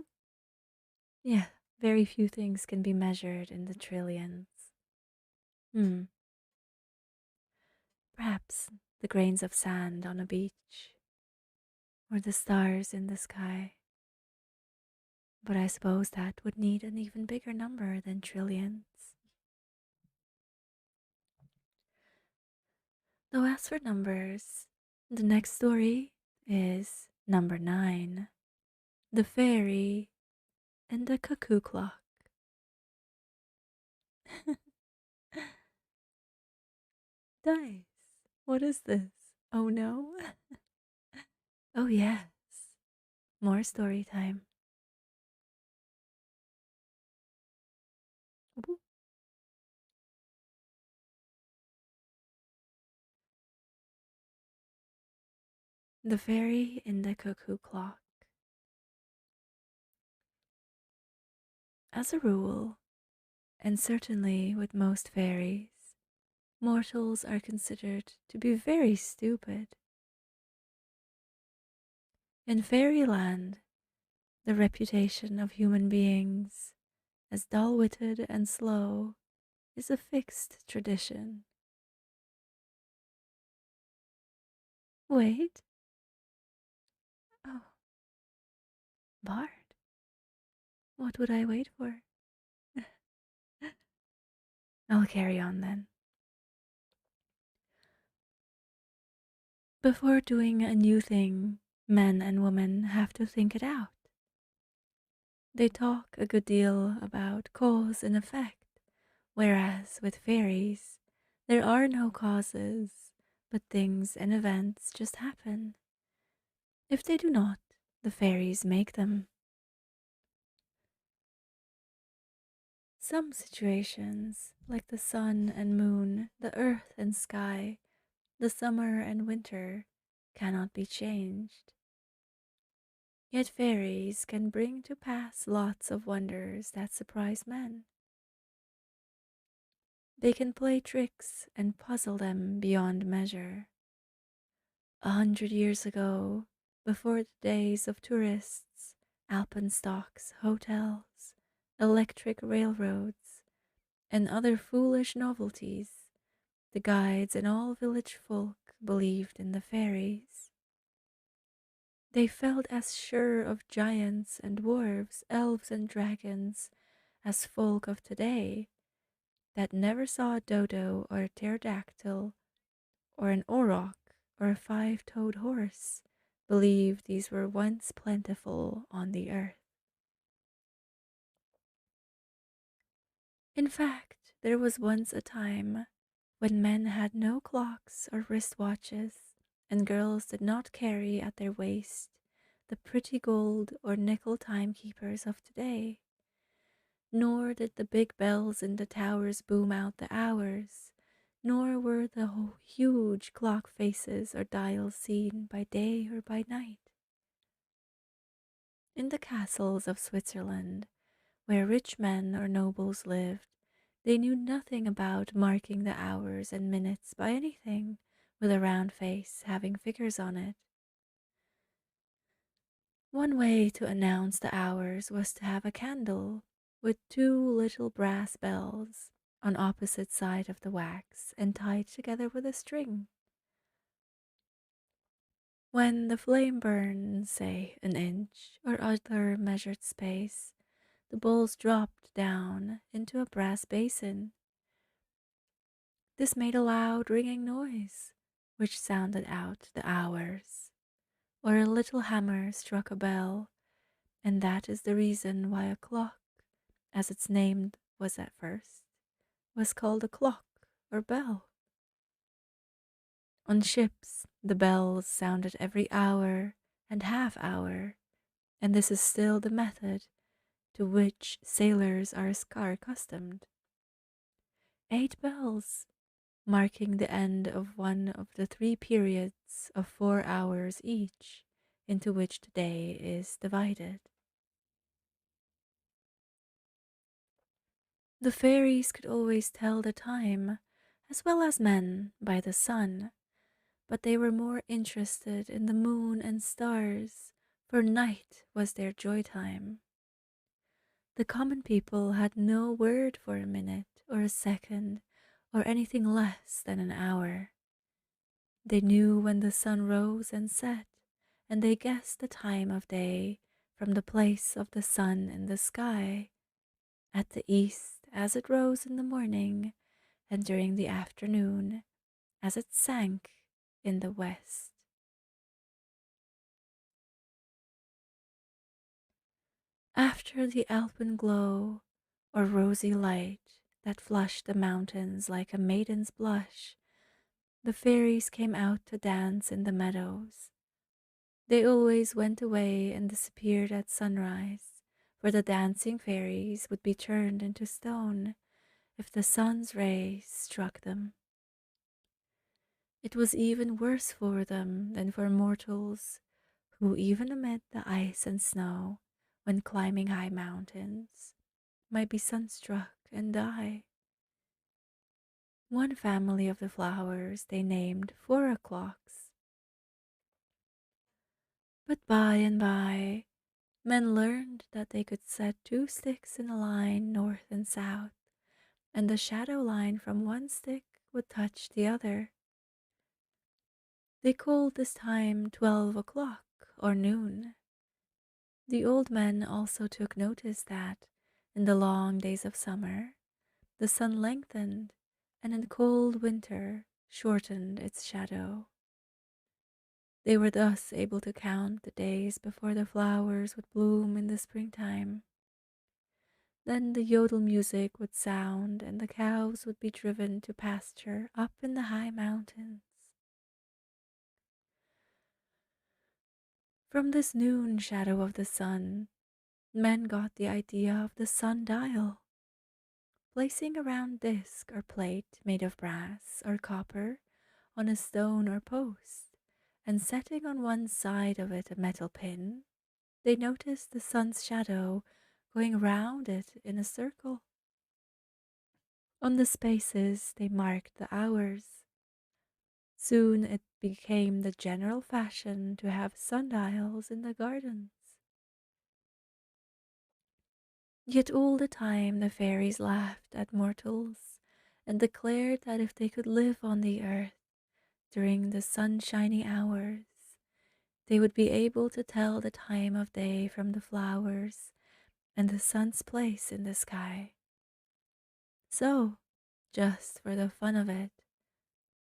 Yeah, very few things can be measured in the trillions. Hmm, perhaps the grains of sand on a beach, or the stars in the sky. But I suppose that would need an even bigger number than trillions. Though, as for numbers, the next story is number 9, The Fairy and the Cuckoo Clock. Dice, what is this? Oh no? Oh yes, more story time. Woo. The Fairy in the Cuckoo Clock. As a rule, and certainly with most fairies, mortals are considered to be very stupid. In fairyland, the reputation of human beings as dull witted and slow is a fixed tradition. Wait. Oh, Bard. What would I wait for? I'll carry on then. Before doing a new thing, men and women have to think it out. They talk a good deal about cause and effect, whereas with fairies, there are no causes, but things and events just happen. If they do not, the fairies make them. Some situations, like the sun and moon, the earth and sky, the summer and winter, cannot be changed. Yet fairies can bring to pass lots of wonders that surprise men. They can play tricks and puzzle them beyond measure. 100 years ago, before the days of tourists, alpenstocks, hotels, electric railroads, and other foolish novelties, the guides and all village folk believed in the fairies. They felt as sure of giants and dwarfs, elves and dragons as folk of today that never saw a dodo or a pterodactyl or an auroch or a five-toed horse believed these were once plentiful on the earth. In fact, there was once a time when men had no clocks or wristwatches, and girls did not carry at their waist the pretty gold or nickel timekeepers of today, nor did the big bells in the towers boom out the hours, nor were the huge clock faces or dials seen by day or by night. In the castles of Switzerland, where rich men or nobles lived, they knew nothing about marking the hours and minutes by anything with a round face having figures on it. One way to announce the hours was to have a candle with two little brass bells on opposite side of the wax and tied together with a string. When the flame burned, say, an inch or other measured space, the bowls dropped down into a brass basin. This made a loud ringing noise, which sounded out the hours, or a little hammer struck a bell, and that is the reason why a clock, as its name was at first, was called a clock or bell. On ships, the bells sounded every hour and half hour, and this is still the method to which sailors are accustomed. 8 bells, marking the end of one of the 3 periods of 4 hours each, into which the day is divided. The fairies could always tell the time, as well as men, by the sun, but they were more interested in the moon and stars, for night was their joy time. The common people had no word for a minute or a second or anything less than an hour. They knew when the sun rose and set, and they guessed the time of day from the place of the sun in the sky, at the east as it rose in the morning, and during the afternoon as it sank in the west. After the alpenglow, or rosy light that flushed the mountains like a maiden's blush, the fairies came out to dance in the meadows. They always went away and disappeared at sunrise, for the dancing fairies would be turned into stone if the sun's rays struck them. It was even worse for them than for mortals, who, even amid the ice and snow, when climbing high mountains, might be sunstruck and die. One family of the flowers they named 4 o'clocks. But by and by, men learned that they could set 2 sticks in a line north and south, and the shadow line from one stick would touch the other. They called this time 12 o'clock or noon. The old men also took notice that, in the long days of summer, the sun lengthened, and in cold winter shortened its shadow. They were thus able to count the days before the flowers would bloom in the springtime. Then the yodel music would sound, and the cows would be driven to pasture up in the high mountains. From this noon shadow of the sun, men got the idea of the sundial. Placing a round disc or plate made of brass or copper on a stone or post, and setting on one side of it a metal pin, they noticed the sun's shadow going round it in a circle. on the spaces they marked the hours. Soon it became the general fashion to have sundials in the gardens. Yet all the time the fairies laughed at mortals and declared that if they could live on the earth during the sunshiny hours, they would be able to tell the time of day from the flowers and the sun's place in the sky. So, just for the fun of it,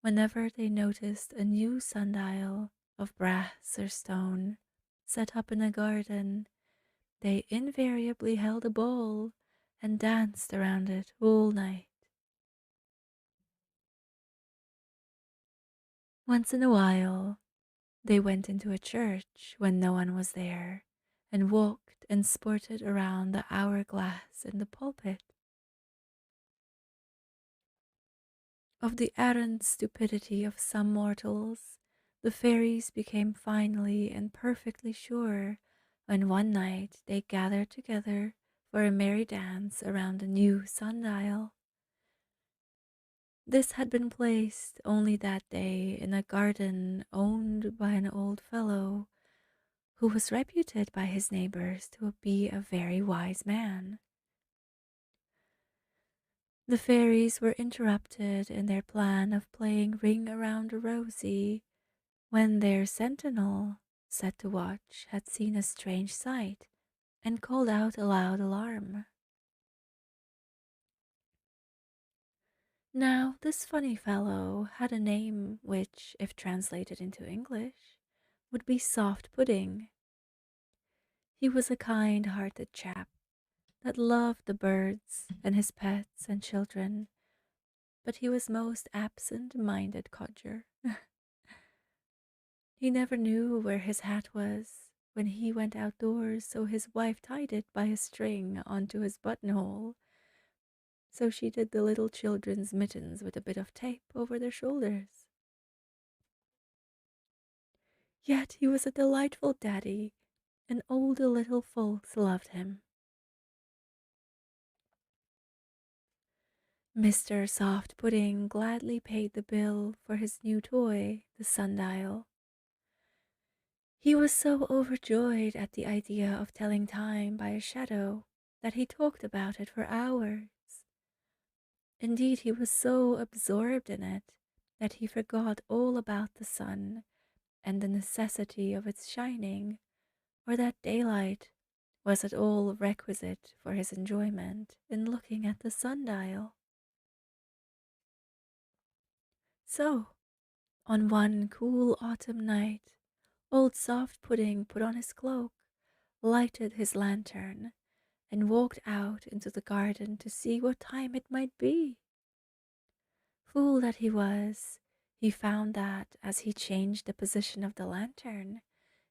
whenever they noticed a new sundial of brass or stone set up in a garden, they invariably held a ball and danced around it all night. Once in a while, they went into a church when no one was there and walked and sported around the hourglass in the pulpit. Of the arrant stupidity of some mortals, the fairies became finally and perfectly sure when one night they gathered together for a merry dance around a new sundial. This had been placed only that day in a garden owned by an old fellow who was reputed by his neighbors to be a very wise man. The fairies were interrupted in their plan of playing Ring Around a Rosie when their sentinel, set to watch, had seen a strange sight and called out a loud alarm. Now, this funny fellow had a name which, if translated into English, would be Soft Pudding. He was a kind hearted chap that loved the birds and his pets and children, but he was most absent minded codger. He never knew where his hat was when he went outdoors, so his wife tied it by a string onto his buttonhole. So she did the little children's mittens with a bit of tape over their shoulders. Yet he was a delightful daddy, and all the little folks loved him. Mr. Soft Pudding gladly paid the bill for his new toy, the sundial. He was so overjoyed at the idea of telling time by a shadow that he talked about it for hours. Indeed, he was so absorbed in it that he forgot all about the sun and the necessity of its shining, or that daylight was at all requisite for his enjoyment in looking at the sundial. So, on one cool autumn night, old Soft Pudding put on his cloak, lighted his lantern, and walked out into the garden to see what time it might be. Fool that he was, he found that as he changed the position of the lantern,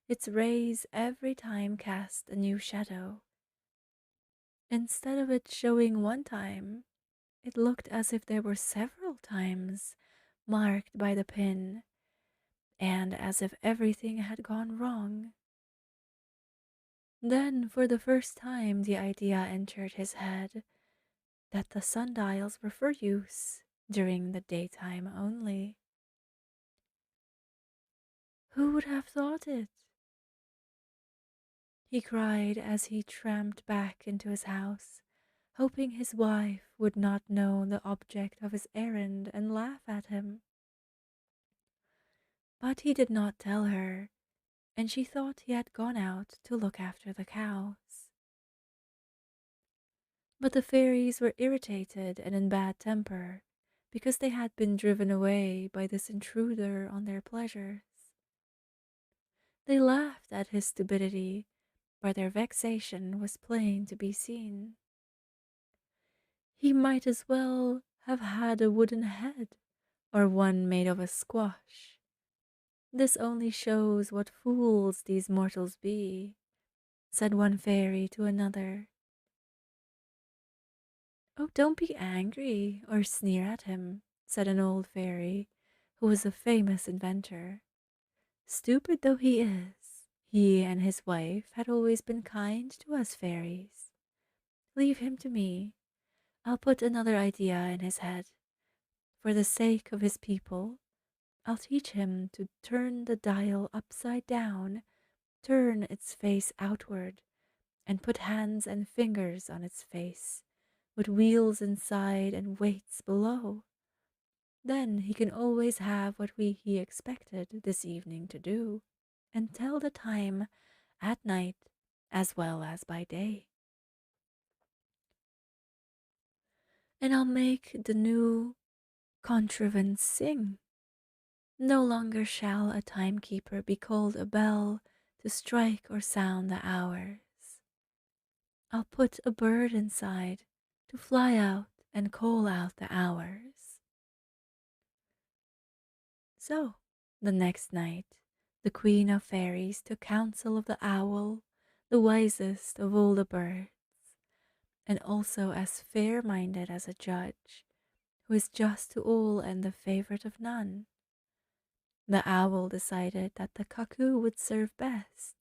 its rays every time cast a new shadow. Instead of it showing one time, it looked as if there were several times marked by the pin, and as if everything had gone wrong. Then, for the first time, the idea entered his head that the sundials were for use during the daytime only. Who would have thought it? He cried as he tramped back into his house, hoping his wife would not know the object of his errand and laugh at him. But he did not tell her, and she thought he had gone out to look after the cows. But the fairies were irritated and in bad temper because they had been driven away by this intruder on their pleasures. They laughed at his stupidity, but their vexation was plain to be seen. He might as well have had a wooden head, or one made of a squash. This only shows what fools these mortals be, said one fairy to another. Oh, don't be angry or sneer at him, said an old fairy, who was a famous inventor. Stupid though he is, he and his wife had always been kind to us fairies. Leave him to me. I'll put another idea in his head. For the sake of his people, I'll teach him to turn the dial upside down, turn its face outward, and put hands and fingers on its face, with wheels inside and weights below. Then he can always have what he expected this evening to do, and tell the time at night as well as by day. And I'll make the new contrivance sing. No longer shall a timekeeper be called a bell to strike or sound the hours. I'll put a bird inside to fly out and call out the hours. So, the next night, the Queen of Fairies took counsel of the owl, the wisest of all the birds, and also as fair minded as a judge, who is just to all and the favorite of none. The owl decided that the cuckoo would serve best,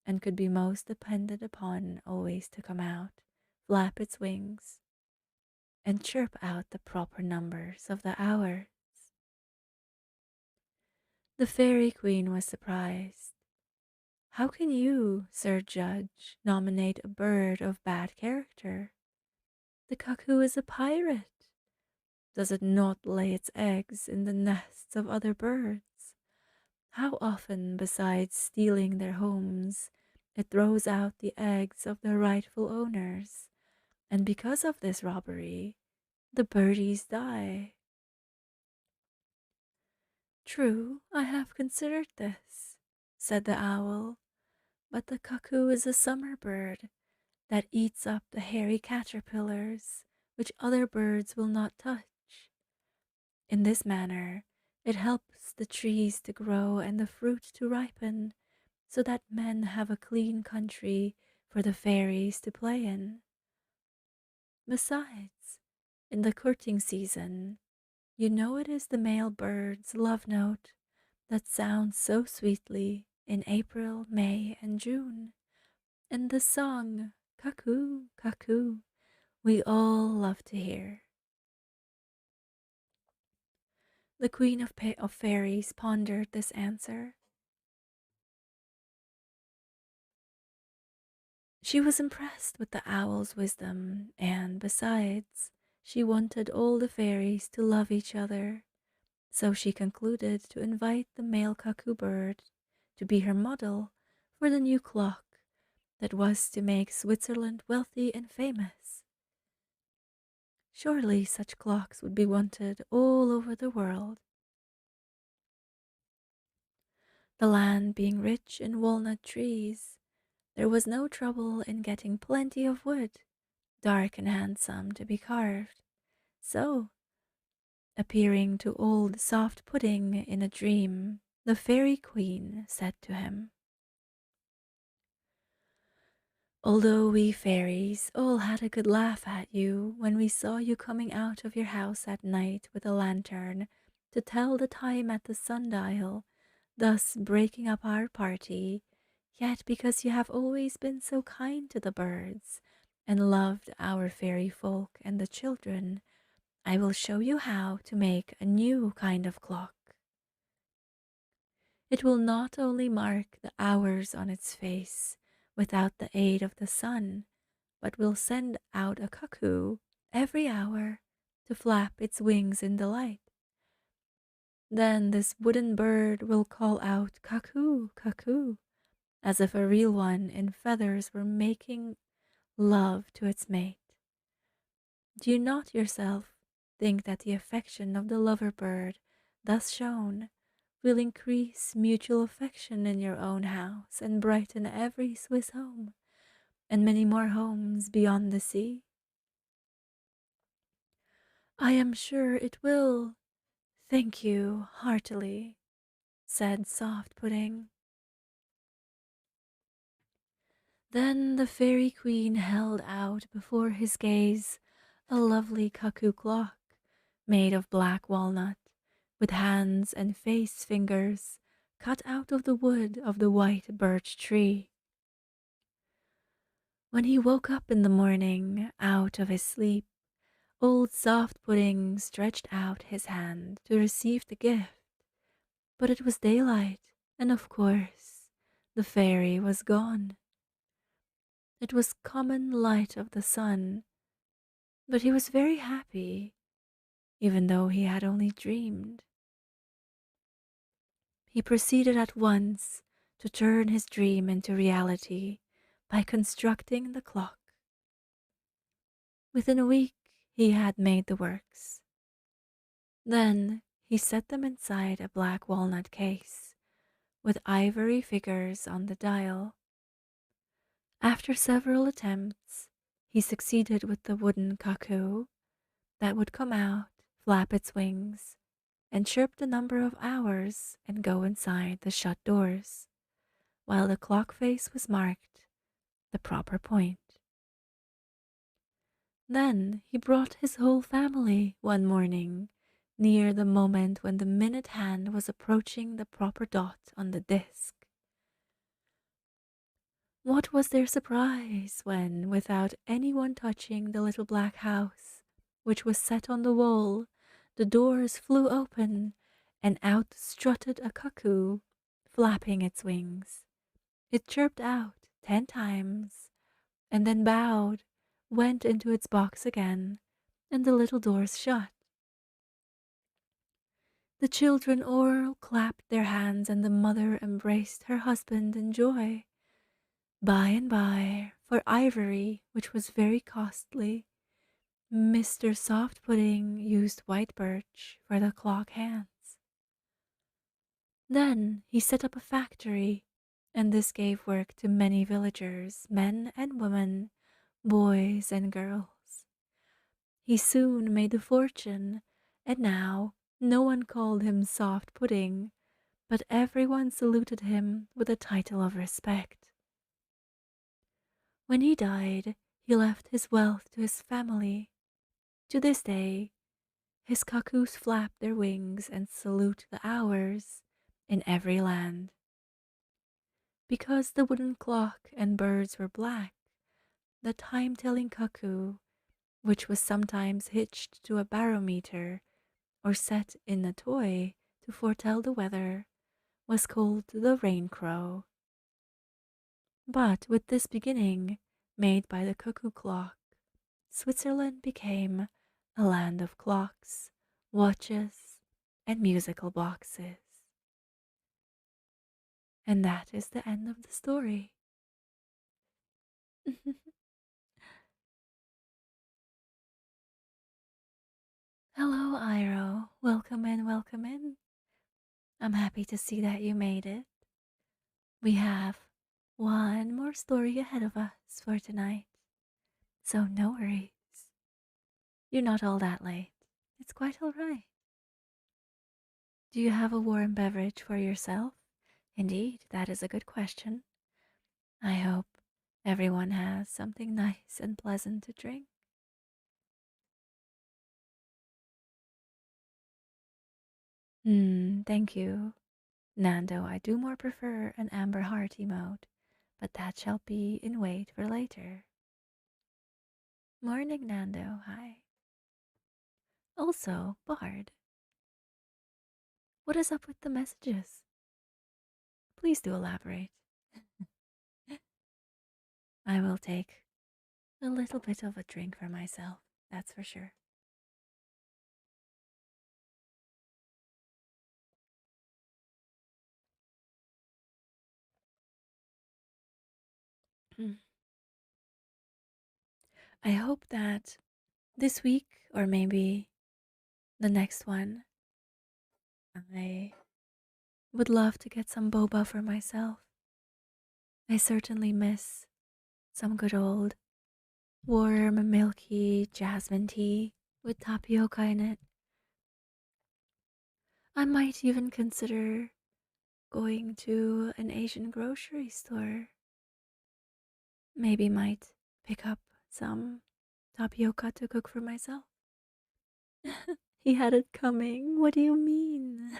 and could be most depended upon always to come out, flap its wings, and chirp out the proper numbers of the hours. The Fairy Queen was surprised. How can you, Sir Judge, nominate a bird of bad character? The cuckoo is a pirate. Does it not lay its eggs in the nests of other birds? How often, besides stealing their homes, it throws out the eggs of their rightful owners, and because of this robbery, the birdies die. True, I have considered this, said the owl, but the cuckoo is a summer bird that eats up the hairy caterpillars which other birds will not touch. In this manner, it helps the trees to grow and the fruit to ripen, so that men have a clean country for the fairies to play in. Besides, in the courting season, you know it is the male bird's love note that sounds so sweetly in April, May, and June, and the song cuckoo, cuckoo we all love to hear. The Queen of Fairies pondered this answer. She was impressed with the owl's wisdom, and besides, she wanted all the fairies to love each other, so she concluded to invite the male cuckoo bird to be her model for the new clock that was to make Switzerland wealthy and famous. Surely such clocks would be wanted all over the world. The land being rich in walnut trees, there was no trouble in getting plenty of wood, dark and handsome to be carved. So, appearing to old Soft Pudding in a dream, the Fairy Queen said to him, although we fairies all had a good laugh at you when we saw you coming out of your house at night with a lantern to tell the time at the sundial, thus breaking up our party, yet because you have always been so kind to the birds and loved our fairy folk and the children, I will show you how to make a new kind of clock. It will not only mark the hours on its face without the aid of the sun, but will send out a cuckoo every hour to flap its wings in delight. Then this wooden bird will call out cuckoo, cuckoo, as if a real one in feathers were making love to its mate. Do you not yourself think that the affection of the lover bird thus shown will increase mutual affection in your own house and brighten every Swiss home, and many more homes beyond the sea? I am sure it will. Thank you heartily, said Soft Pudding. Then the Fairy Queen held out before his gaze a lovely cuckoo clock made of black walnut, with hands and face fingers cut out of the wood of the white birch tree. When he woke up in the morning out of his sleep, Old Soft Pudding stretched out his hand to receive the gift, but it was daylight, and of course, the fairy was gone. It was common light of the sun, but he was very happy, even though he had only dreamed. He proceeded at once to turn his dream into reality by constructing the clock. Within a week, he had made the works. Then he set them inside a black walnut case with ivory figures on the dial. After several attempts, he succeeded with the wooden cuckoo that would come out, flap its wings, and chirp the number of hours and go inside the shut doors, while the clock face was marked the proper point. Then he brought his whole family one morning near the moment when the minute hand was approaching the proper dot on the disk. What was their surprise when, without anyone touching the little black house, which was set on the wall, the doors flew open and out strutted a cuckoo, flapping its wings. It chirped out 10 times and then bowed, went into its box again, and the little doors shut. The children all clapped their hands, and the mother embraced her husband in joy. By and by, for ivory, which was very costly, Mr. Soft Pudding used white birch for the clock hands. Then he set up a factory, and this gave work to many villagers, men and women, boys and girls. He soon made a fortune, and now no one called him Soft Pudding, but everyone saluted him with a title of respect. When he died, he left his wealth to his family. To this day, his cuckoos flap their wings and salute the hours in every land. Because the wooden clock and birds were black, the time-telling cuckoo, which was sometimes hitched to a barometer or set in a toy to foretell the weather, was called the rain crow. But with this beginning, made by the cuckoo clock, Switzerland became a land of clocks, watches, and musical boxes. And that is the end of the story. Hello, Iro. Welcome in, welcome in. I'm happy to see that you made it. We have one more story ahead of us for tonight, so no worries. You're not all that late. It's quite all right. Do you have a warm beverage for yourself? Indeed, that is a good question. I hope everyone has something nice and pleasant to drink. Thank you. Nando, I do more prefer an amber heart emote, but that shall be in wait for later. Morning, Nando. Hi. Also, Bard, what is up with the messages? Please do elaborate. I will take a little bit of a drink for myself, that's for sure. I hope that this week, or maybe the next one, I would love to get some boba for myself. I certainly miss some good old warm, milky jasmine tea with tapioca in it. I might even consider going to an Asian grocery store. Maybe might pick up some tapioca to cook for myself. He had it coming. What do you mean?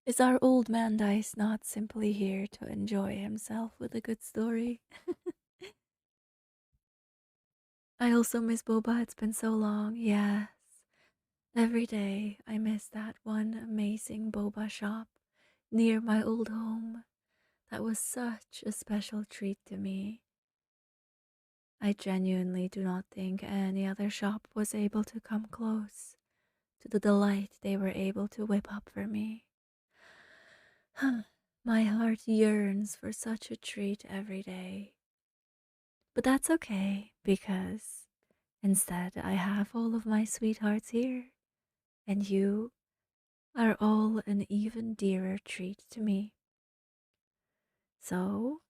Is our old man Dice not simply here to enjoy himself with a good story? I also miss boba, it's been so long. Yes. Every day I miss that one amazing boba shop near my old home. That was such a special treat to me. I genuinely do not think any other shop was able to come close to the delight they were able to whip up for me. My heart yearns for such a treat every day. But that's okay because instead I have all of my sweethearts here, and you are all an even dearer treat to me. So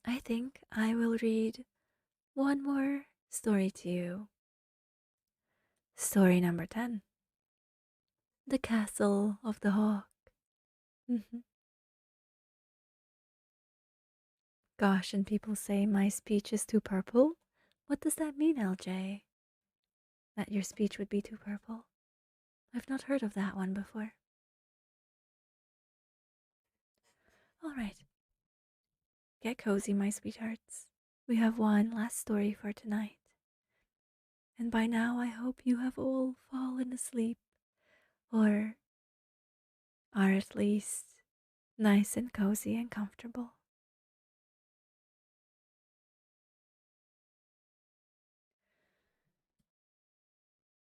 I think I will read one more story to you. Story number 10, The Castle of the Hawk. Mhm. Gosh, and people say my speech is too purple? What does that mean, LJ? That your speech would be too purple? I've not heard of that one before. All right, get cozy, my sweethearts. We have one last story for tonight. And by now, I hope you have all fallen asleep, or are at least nice and cozy and comfortable.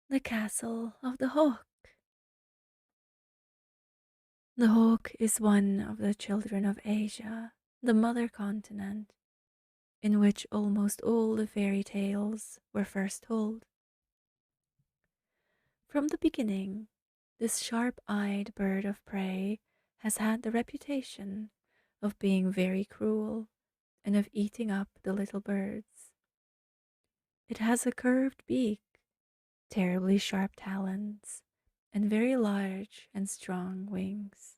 The Castle of the Hawk. The hawk is one of the children of Asia, the mother continent, in which almost all the fairy tales were first told. From the beginning, this sharp eyed bird of prey has had the reputation of being very cruel and of eating up the little birds. It has a curved beak, terribly sharp talons, and very large and strong wings.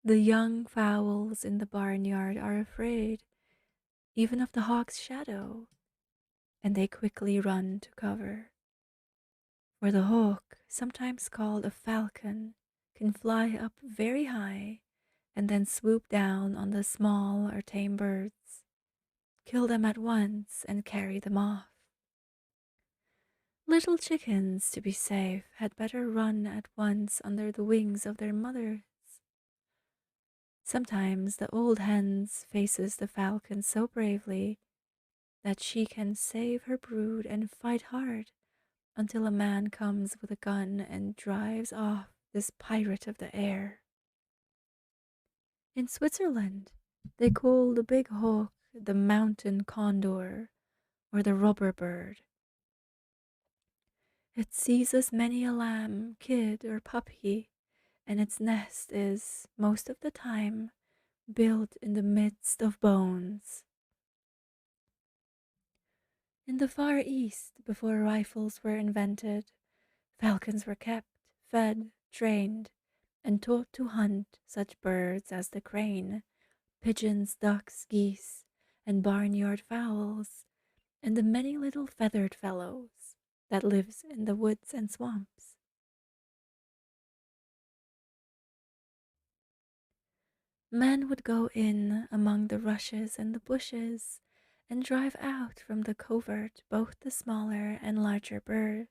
The young fowls in the barnyard are afraid even of the hawk's shadow, and they quickly run to cover. For the hawk, sometimes called a falcon, can fly up very high and then swoop down on the small or tame birds, kill them at once, and carry them off. Little chickens, to be safe, had better run at once under the wings of their mothers. Sometimes the old hen faces the falcon so bravely that she can save her brood and fight hard until a man comes with a gun and drives off this pirate of the air. In Switzerland, they call the big hawk the mountain condor or the robber bird. It seizes many a lamb, kid, or puppy, and its nest is, most of the time, built in the midst of bones. In the Far East, before rifles were invented, falcons were kept, fed, trained, and taught to hunt such birds as the crane, pigeons, ducks, geese, and barnyard fowls, and the many little feathered fellows that lives in the woods and swamps. Men would go in among the rushes and the bushes and drive out from the covert both the smaller and larger birds.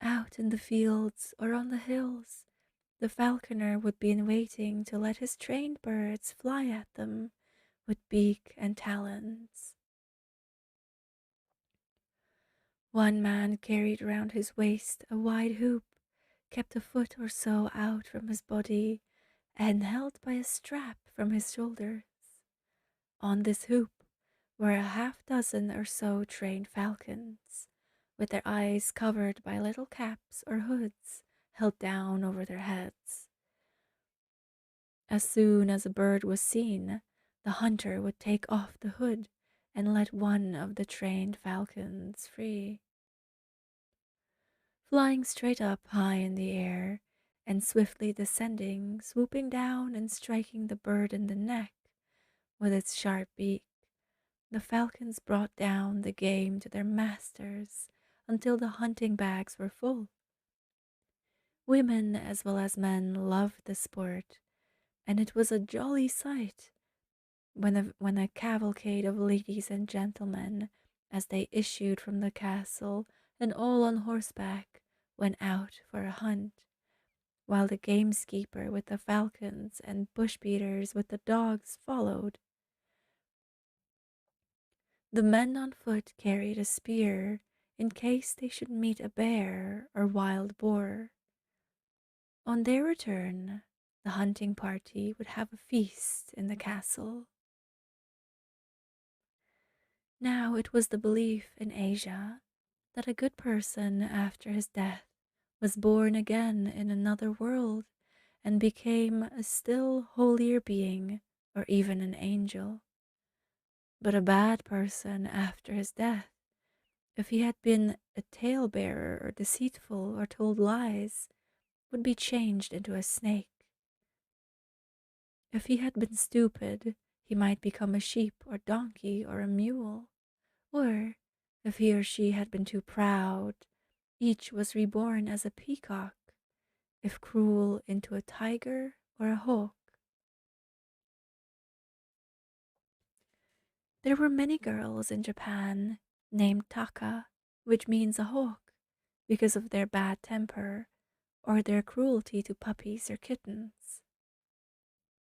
Out in the fields or on the hills, the falconer would be in waiting to let his trained birds fly at them with beak and talons. One man carried round his waist a wide hoop, kept a foot or so out from his body, and held by a strap from his shoulders. On this hoop were a half dozen or so trained falcons, with their eyes covered by little caps or hoods held down over their heads. As soon as a bird was seen, the hunter would take off the hood and let one of the trained falcons free. Flying straight up high in the air and swiftly descending, swooping down and striking the bird in the neck with its sharp beak, the falcons brought down the game to their masters until the hunting bags were full. Women as well as men loved the sport, and it was a jolly sight when a cavalcade of ladies and gentlemen, as they issued from the castle and all on horseback, went out for a hunt, while the gameskeeper with the falcons and bush beaters with the dogs followed. The men on foot carried a spear in case they should meet a bear or wild boar. On their return, the hunting party would have a feast in the castle. Now it was the belief in Asia that a good person after his death was born again in another world and became a still holier being or even an angel. But a bad person after his death, if he had been a talebearer or deceitful or told lies, would be changed into a snake. If he had been stupid, he might become a sheep or donkey or a mule. Or, if he or she had been too proud, each was reborn as a peacock, if cruel into a tiger or a hawk. There were many girls in Japan named Taka, which means a hawk, because of their bad temper or their cruelty to puppies or kittens.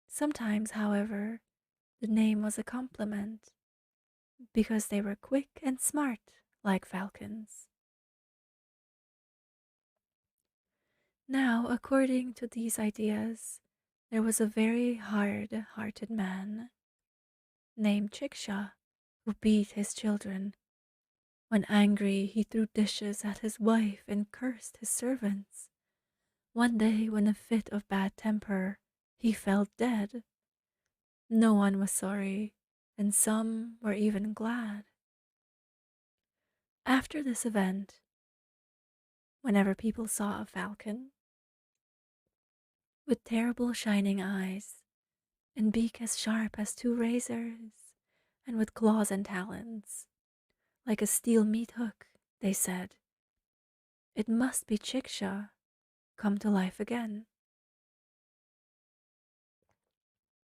Sometimes, however, the name was a compliment, because they were quick and smart like falcons. Now, according to these ideas, there was a very hard-hearted man named Chicksha who beat his children. When angry, he threw dishes at his wife and cursed his servants. One day, when in a fit of bad temper, he fell dead. No one was sorry, and some were even glad. After this event, whenever people saw a falcon with terrible shining eyes and beak as sharp as two razors, and with claws and talons, like a steel meat hook, they said, "It must be Chicksha, come to life again."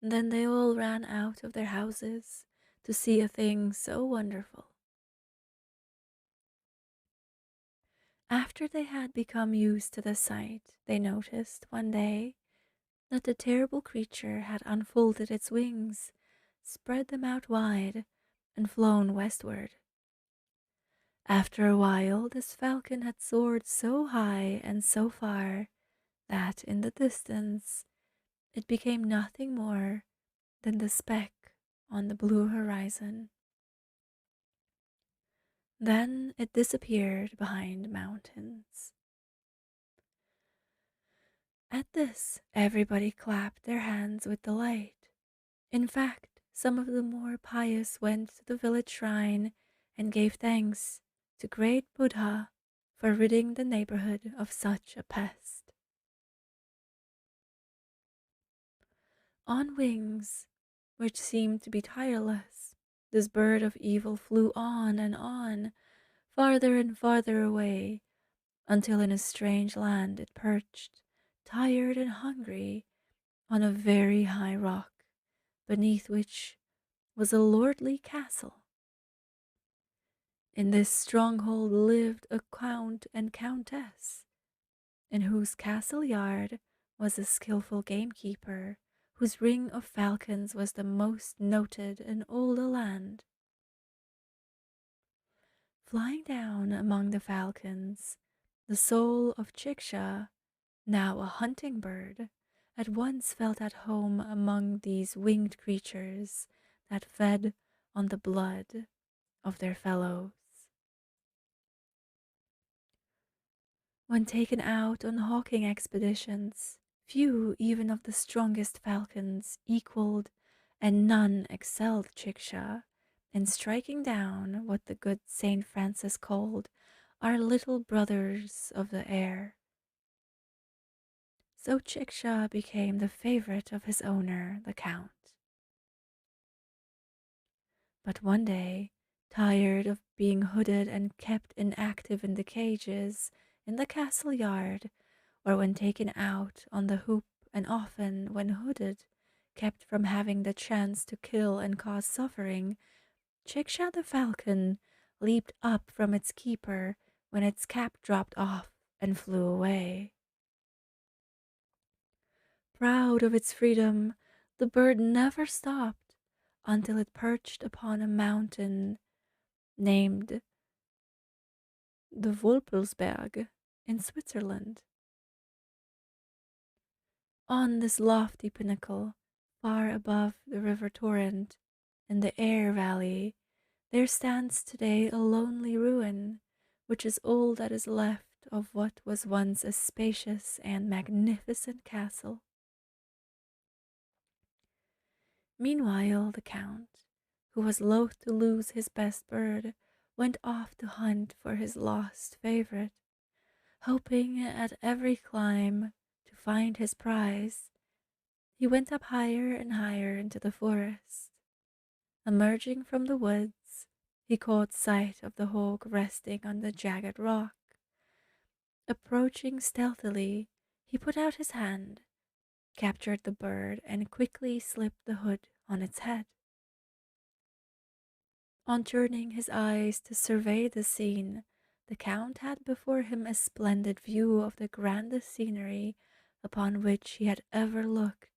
Then they all ran out of their houses to see a thing so wonderful. After they had become used to the sight, they noticed one day that the terrible creature had unfolded its wings, spread them out wide, and flown westward. After a while, this falcon had soared so high and so far that in the distance it became nothing more than the speck on the blue horizon. Then it disappeared behind mountains. At this, everybody clapped their hands with delight. In fact, some of the more pious went to the village shrine and gave thanks to great Buddha for ridding the neighborhood of such a pest. On wings, which seemed to be tireless, this bird of evil flew on and on, farther and farther away, until in a strange land it perched, tired and hungry, on a very high rock, beneath which was a lordly castle. In this stronghold lived a count and countess, in whose castle yard was a skilful gamekeeper, whose ring of falcons was the most noted in all the land. Flying down among the falcons, the soul of Chicksha, now a hunting bird, at once felt at home among these winged creatures that fed on the blood of their fellows. When taken out on hawking expeditions, few even of the strongest falcons equaled and none excelled Chicksha in striking down what the good Saint Francis called our little brothers of the air. So Chicksha became the favorite of his owner, the Count. But one day tired of being hooded and kept inactive in the cages, in the castle yard, or when taken out on the hoop, and often, when hooded, kept from having the chance to kill and cause suffering. Chicksha the falcon leaped up from its keeper when its cap dropped off and flew away. Proud of its freedom, the bird never stopped until it perched upon a mountain named the Wolpelsberg in Switzerland. On this lofty pinnacle, far above the river torrent in the Air Valley, there stands today a lonely ruin, which is all that is left of what was once a spacious and magnificent castle. Meanwhile, the Count, who was loath to lose his best bird, went off to hunt for his lost favorite, hoping at every climb to find his prize. He went up higher and higher into the forest. Emerging from the woods, he caught sight of the hawk resting on the jagged rock. Approaching stealthily, he put out his hand, captured the bird, and quickly slipped the hood on its head. On turning his eyes to survey the scene, the Count had before him a splendid view of the grandest scenery upon which he had ever looked.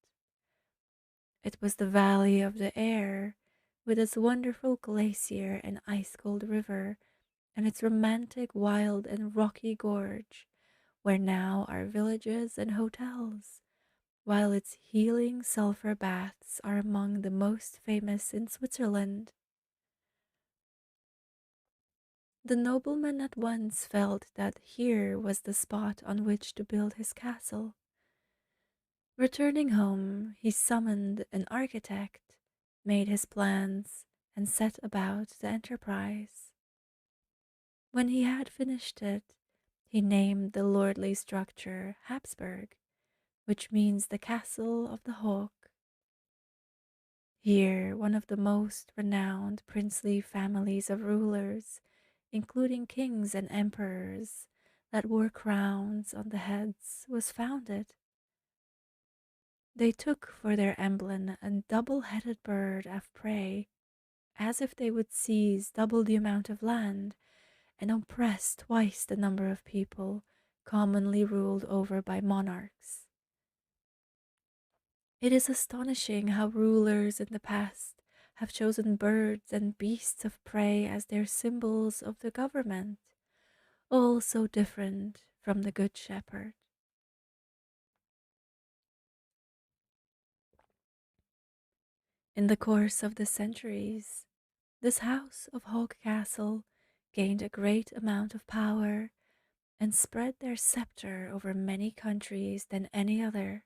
It was the valley of the Air, with its wonderful glacier and ice-cold river, and its romantic wild and rocky gorge, where now are villages and hotels, while its healing sulphur baths are among the most famous in Switzerland. The nobleman at once felt that here was the spot on which to build his castle. Returning home, he summoned an architect, made his plans, and set about the enterprise. When he had finished it, he named the lordly structure Habsburg, which means the castle of the hawk. Here, one of the most renowned princely families of rulers, including kings and emperors that wore crowns on the heads, was founded. They took for their emblem a double-headed bird of prey, as if they would seize double the amount of land and oppress twice the number of people commonly ruled over by monarchs. It is astonishing how rulers in the past have chosen birds and beasts of prey as their symbols of the government, all so different from the Good Shepherd. In the course of the centuries, this house of Hog Castle gained a great amount of power and spread their scepter over many countries than any other.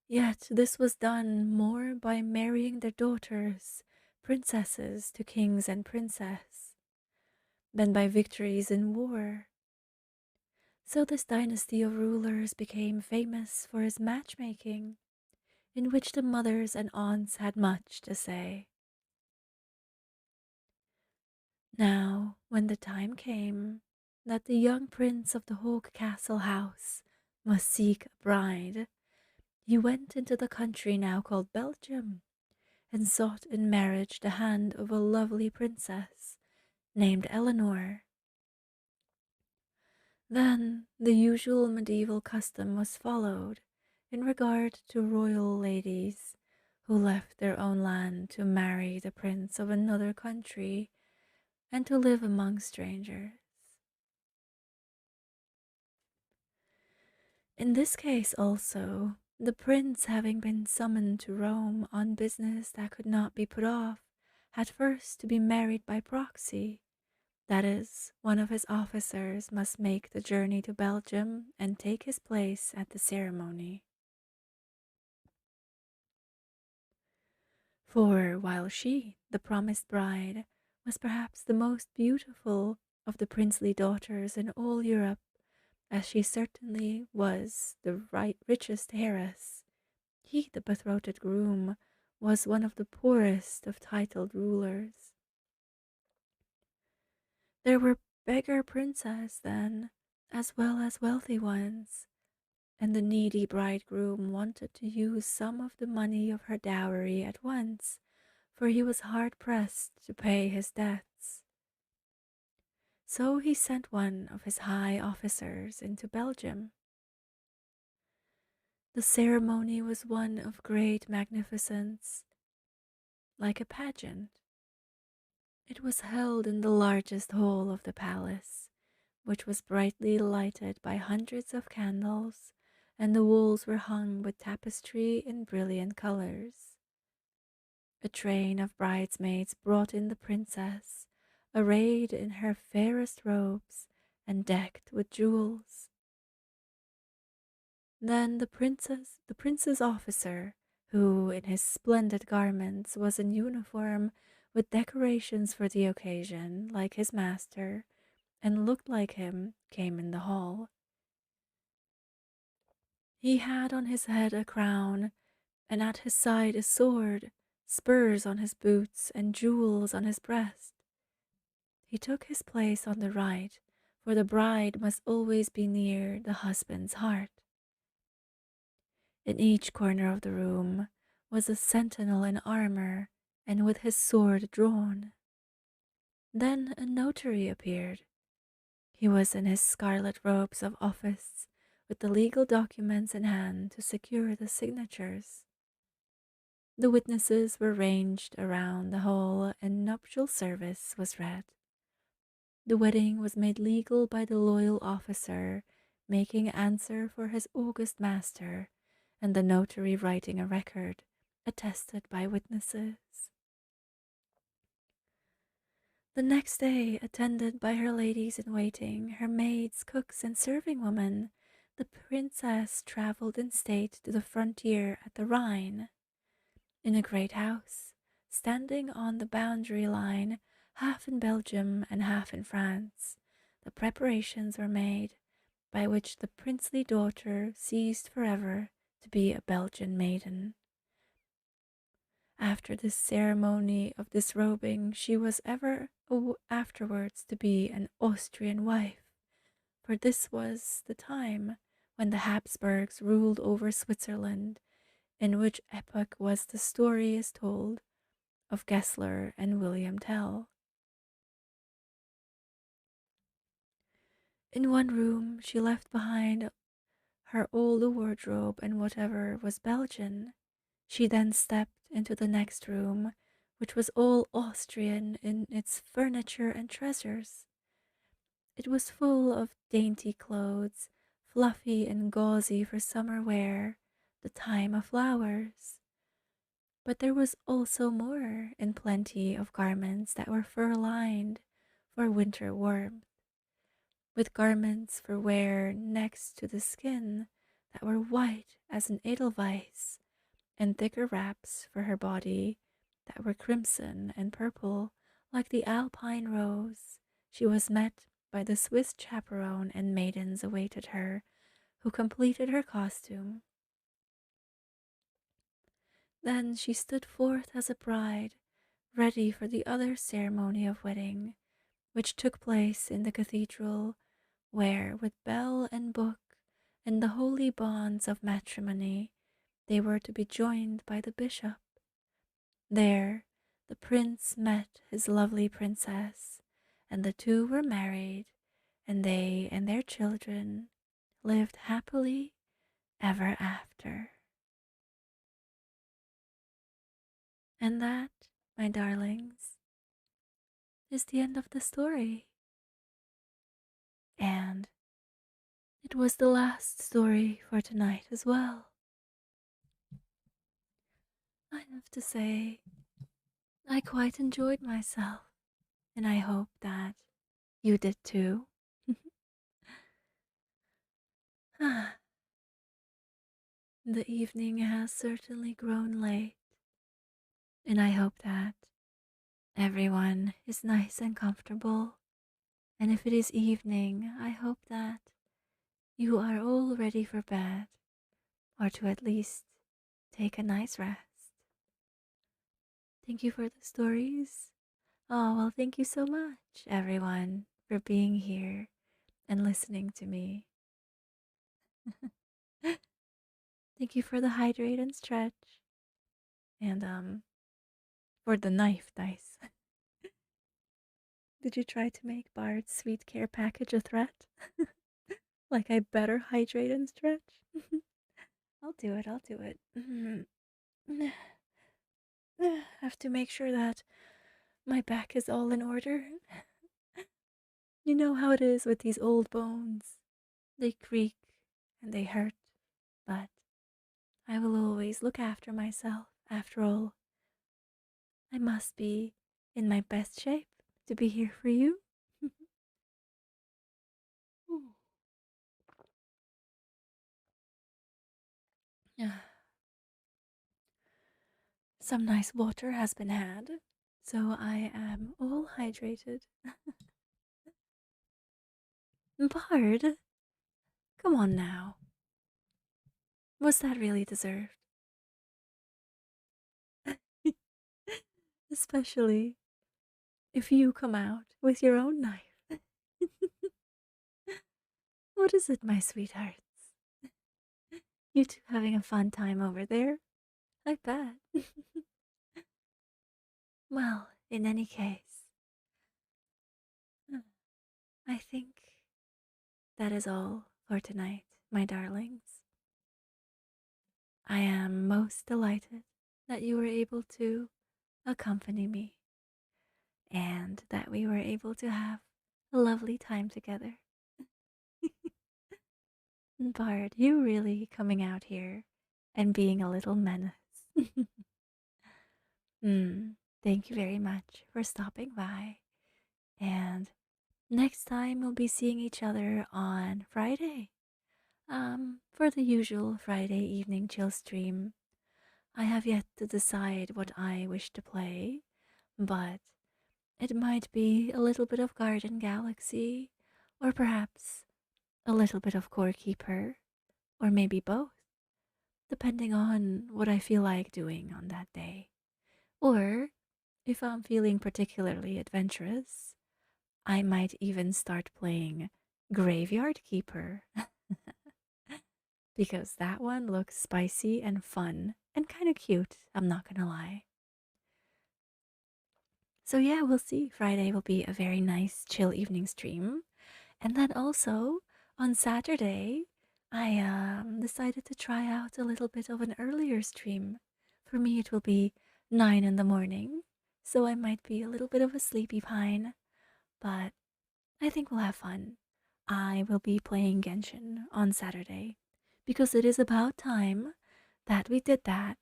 Yet this was done more by marrying their daughters, princesses, to kings and princesses, than by victories in war. So this dynasty of rulers became famous for its matchmaking, in which the mothers and aunts had much to say. Now, when the time came that the young prince of the Hawk Castle house must seek a bride, he went into the country now called Belgium, and sought in marriage the hand of a lovely princess named Eleanor. Then the usual medieval custom was followed in regard to royal ladies who left their own land to marry the prince of another country and to live among strangers. In this case also, the prince, having been summoned to Rome on business that could not be put off, had first to be married by proxy. That is, one of his officers must make the journey to Belgium and take his place at the ceremony. For while she, the promised bride, was perhaps the most beautiful of the princely daughters in all Europe, as she certainly was the richest heiress, he, the betrothed groom, was one of the poorest of titled rulers. There were beggar princes then, as well as wealthy ones, and the needy bridegroom wanted to use some of the money of her dowry at once, for he was hard pressed to pay his debts. So he sent one of his high officers into Belgium. The ceremony was one of great magnificence, like a pageant. It was held in the largest hall of the palace, which was brightly lighted by hundreds of candles, and the walls were hung with tapestry in brilliant colors. A train of bridesmaids brought in the princess, arrayed in her fairest robes and decked with jewels. Then the prince's officer, who in his splendid garments was in uniform with decorations for the occasion, like his master, and looked like him, came in the hall. He had on his head a crown, and at his side a sword, spurs on his boots, and jewels on his breast. He took his place on the right, for the bride must always be near the husband's heart. In each corner of the room was a sentinel in armor and with his sword drawn. Then a notary appeared. He was in his scarlet robes of office, with the legal documents in hand to secure the signatures. The witnesses were ranged around the hall, and nuptial service was read. The wedding was made legal by the loyal officer making answer for his august master, and the notary writing a record, attested by witnesses. The next day, attended by her ladies in waiting, her maids, cooks, and serving women, the princess travelled in state to the frontier at the Rhine. In a great house, standing on the boundary line, half in Belgium and half in France, the preparations were made by which the princely daughter ceased forever to be a Belgian maiden. After this ceremony of disrobing, she was ever afterwards to be an Austrian wife, for this was the time when the Habsburgs ruled over Switzerland, in which epoch was the story is told of Gessler and William Tell. In one room she left behind her old wardrobe and whatever was Belgian. She then stepped into the next room, which was all Austrian in its furniture and treasures. It was full of dainty clothes, fluffy and gauzy for summer wear, the time of flowers. But there was also more, and plenty of garments that were fur-lined for winter warmth, with garments for wear next to the skin that were white as an edelweiss, and thicker wraps for her body that were crimson and purple like the alpine rose. She was met by the Swiss chaperone, and maidens awaited her, who completed her costume. Then she stood forth as a bride, ready for the other ceremony of wedding, which took place in the cathedral, where, with bell and book and the holy bonds of matrimony, they were to be joined by the bishop. There the prince met his lovely princess, and the two were married, and they and their children lived happily ever after. And that, my darlings, is the end of the story. And it was the last story for tonight as well. I have to say, I quite enjoyed myself, and I hope that you did too. The evening has certainly grown late, and I hope that everyone is nice and comfortable. And if it is evening, I hope that you are all ready for bed, or to at least take a nice rest. Thank you for the stories. Oh, well, thank you so much, everyone, for being here and listening to me. Thank you for the hydrate and stretch. And, for the knife dice. Did you try to make Bard's sweet care package a threat? Like I better hydrate and stretch? I'll do it, I'll do it. Have to make sure that my back is all in order. You know how it is with these old bones. They creak and they hurt, but I will always look after myself. After all, I must be in my best shape to be here for you. Some nice water has been had, so I am all hydrated. Bard, come on now. Was that really deserved? Especially if you come out with your own knife. What is it, my sweethearts? You two having a fun time over there? I bet. Well, in any case, I think that is all for tonight, my darlings. I am most delighted that you were able to accompany me and that we were able to have a lovely time together. Bard, you really coming out here and being a little menace. mm, Thank you very much for stopping by. And next time we'll be seeing each other on Friday. For the usual Friday evening chill stream. I have yet to decide what I wish to play, but it might be a little bit of Garden Galaxy, or perhaps a little bit of Core Keeper, or maybe both, depending on what I feel like doing on that day. Or, if I'm feeling particularly adventurous, I might even start playing Graveyard Keeper. Because that one looks spicy and fun and kind of cute, I'm not gonna lie. So, yeah, we'll see. Friday will be a very nice, chill evening stream. And then also on Saturday, I decided to try out a little bit of an earlier stream. For me, it will be 9 in the morning, so I might be a little bit of a sleepy pine, but I think we'll have fun. I will be playing Genshin on Saturday because it is about time that we did that.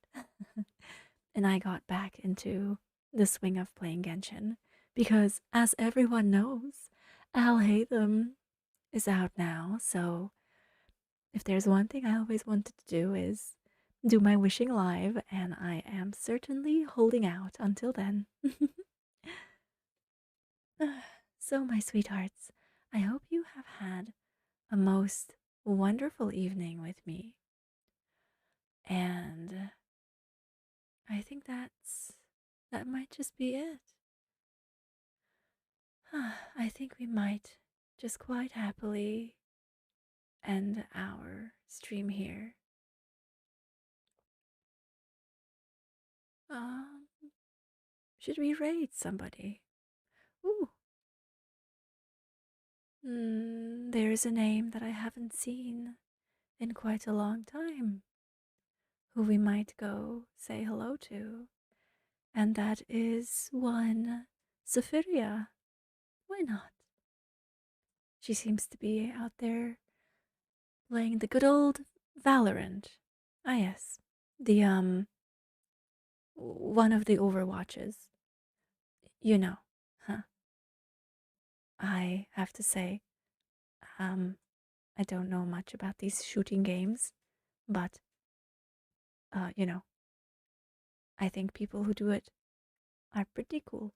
And I got back into the swing of playing Genshin because, as everyone knows, Alhaitham is out now. So, if there's one thing I always wanted to do is do my wishing live, and I am certainly holding out until then. So, my sweethearts, I hope you have had a most wonderful evening with me. And I think that might just be it. I think we might just quite happily end our stream here. Um, should we raid somebody? Ooh. There's a name that I haven't seen in quite a long time who we might go say hello to, and that is one Zephyria. Why not? She seems to be out there playing the good old Valorant. Ah, yes. The, one of the Overwatches. You know, huh? I have to say, um, I don't know much about these shooting games, but, you know, I think people who do it are pretty cool.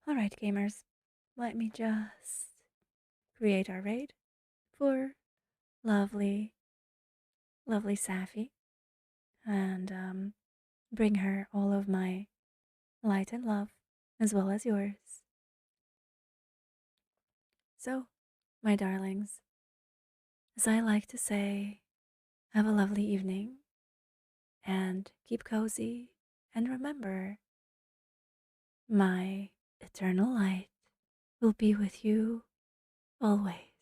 Alright, gamers, let me just create our raid for lovely, lovely Safi. And, bring her all of my light and love, as well as yours. So, my darlings, as I like to say, have a lovely evening and keep cozy. And remember, my eternal light will be with you always.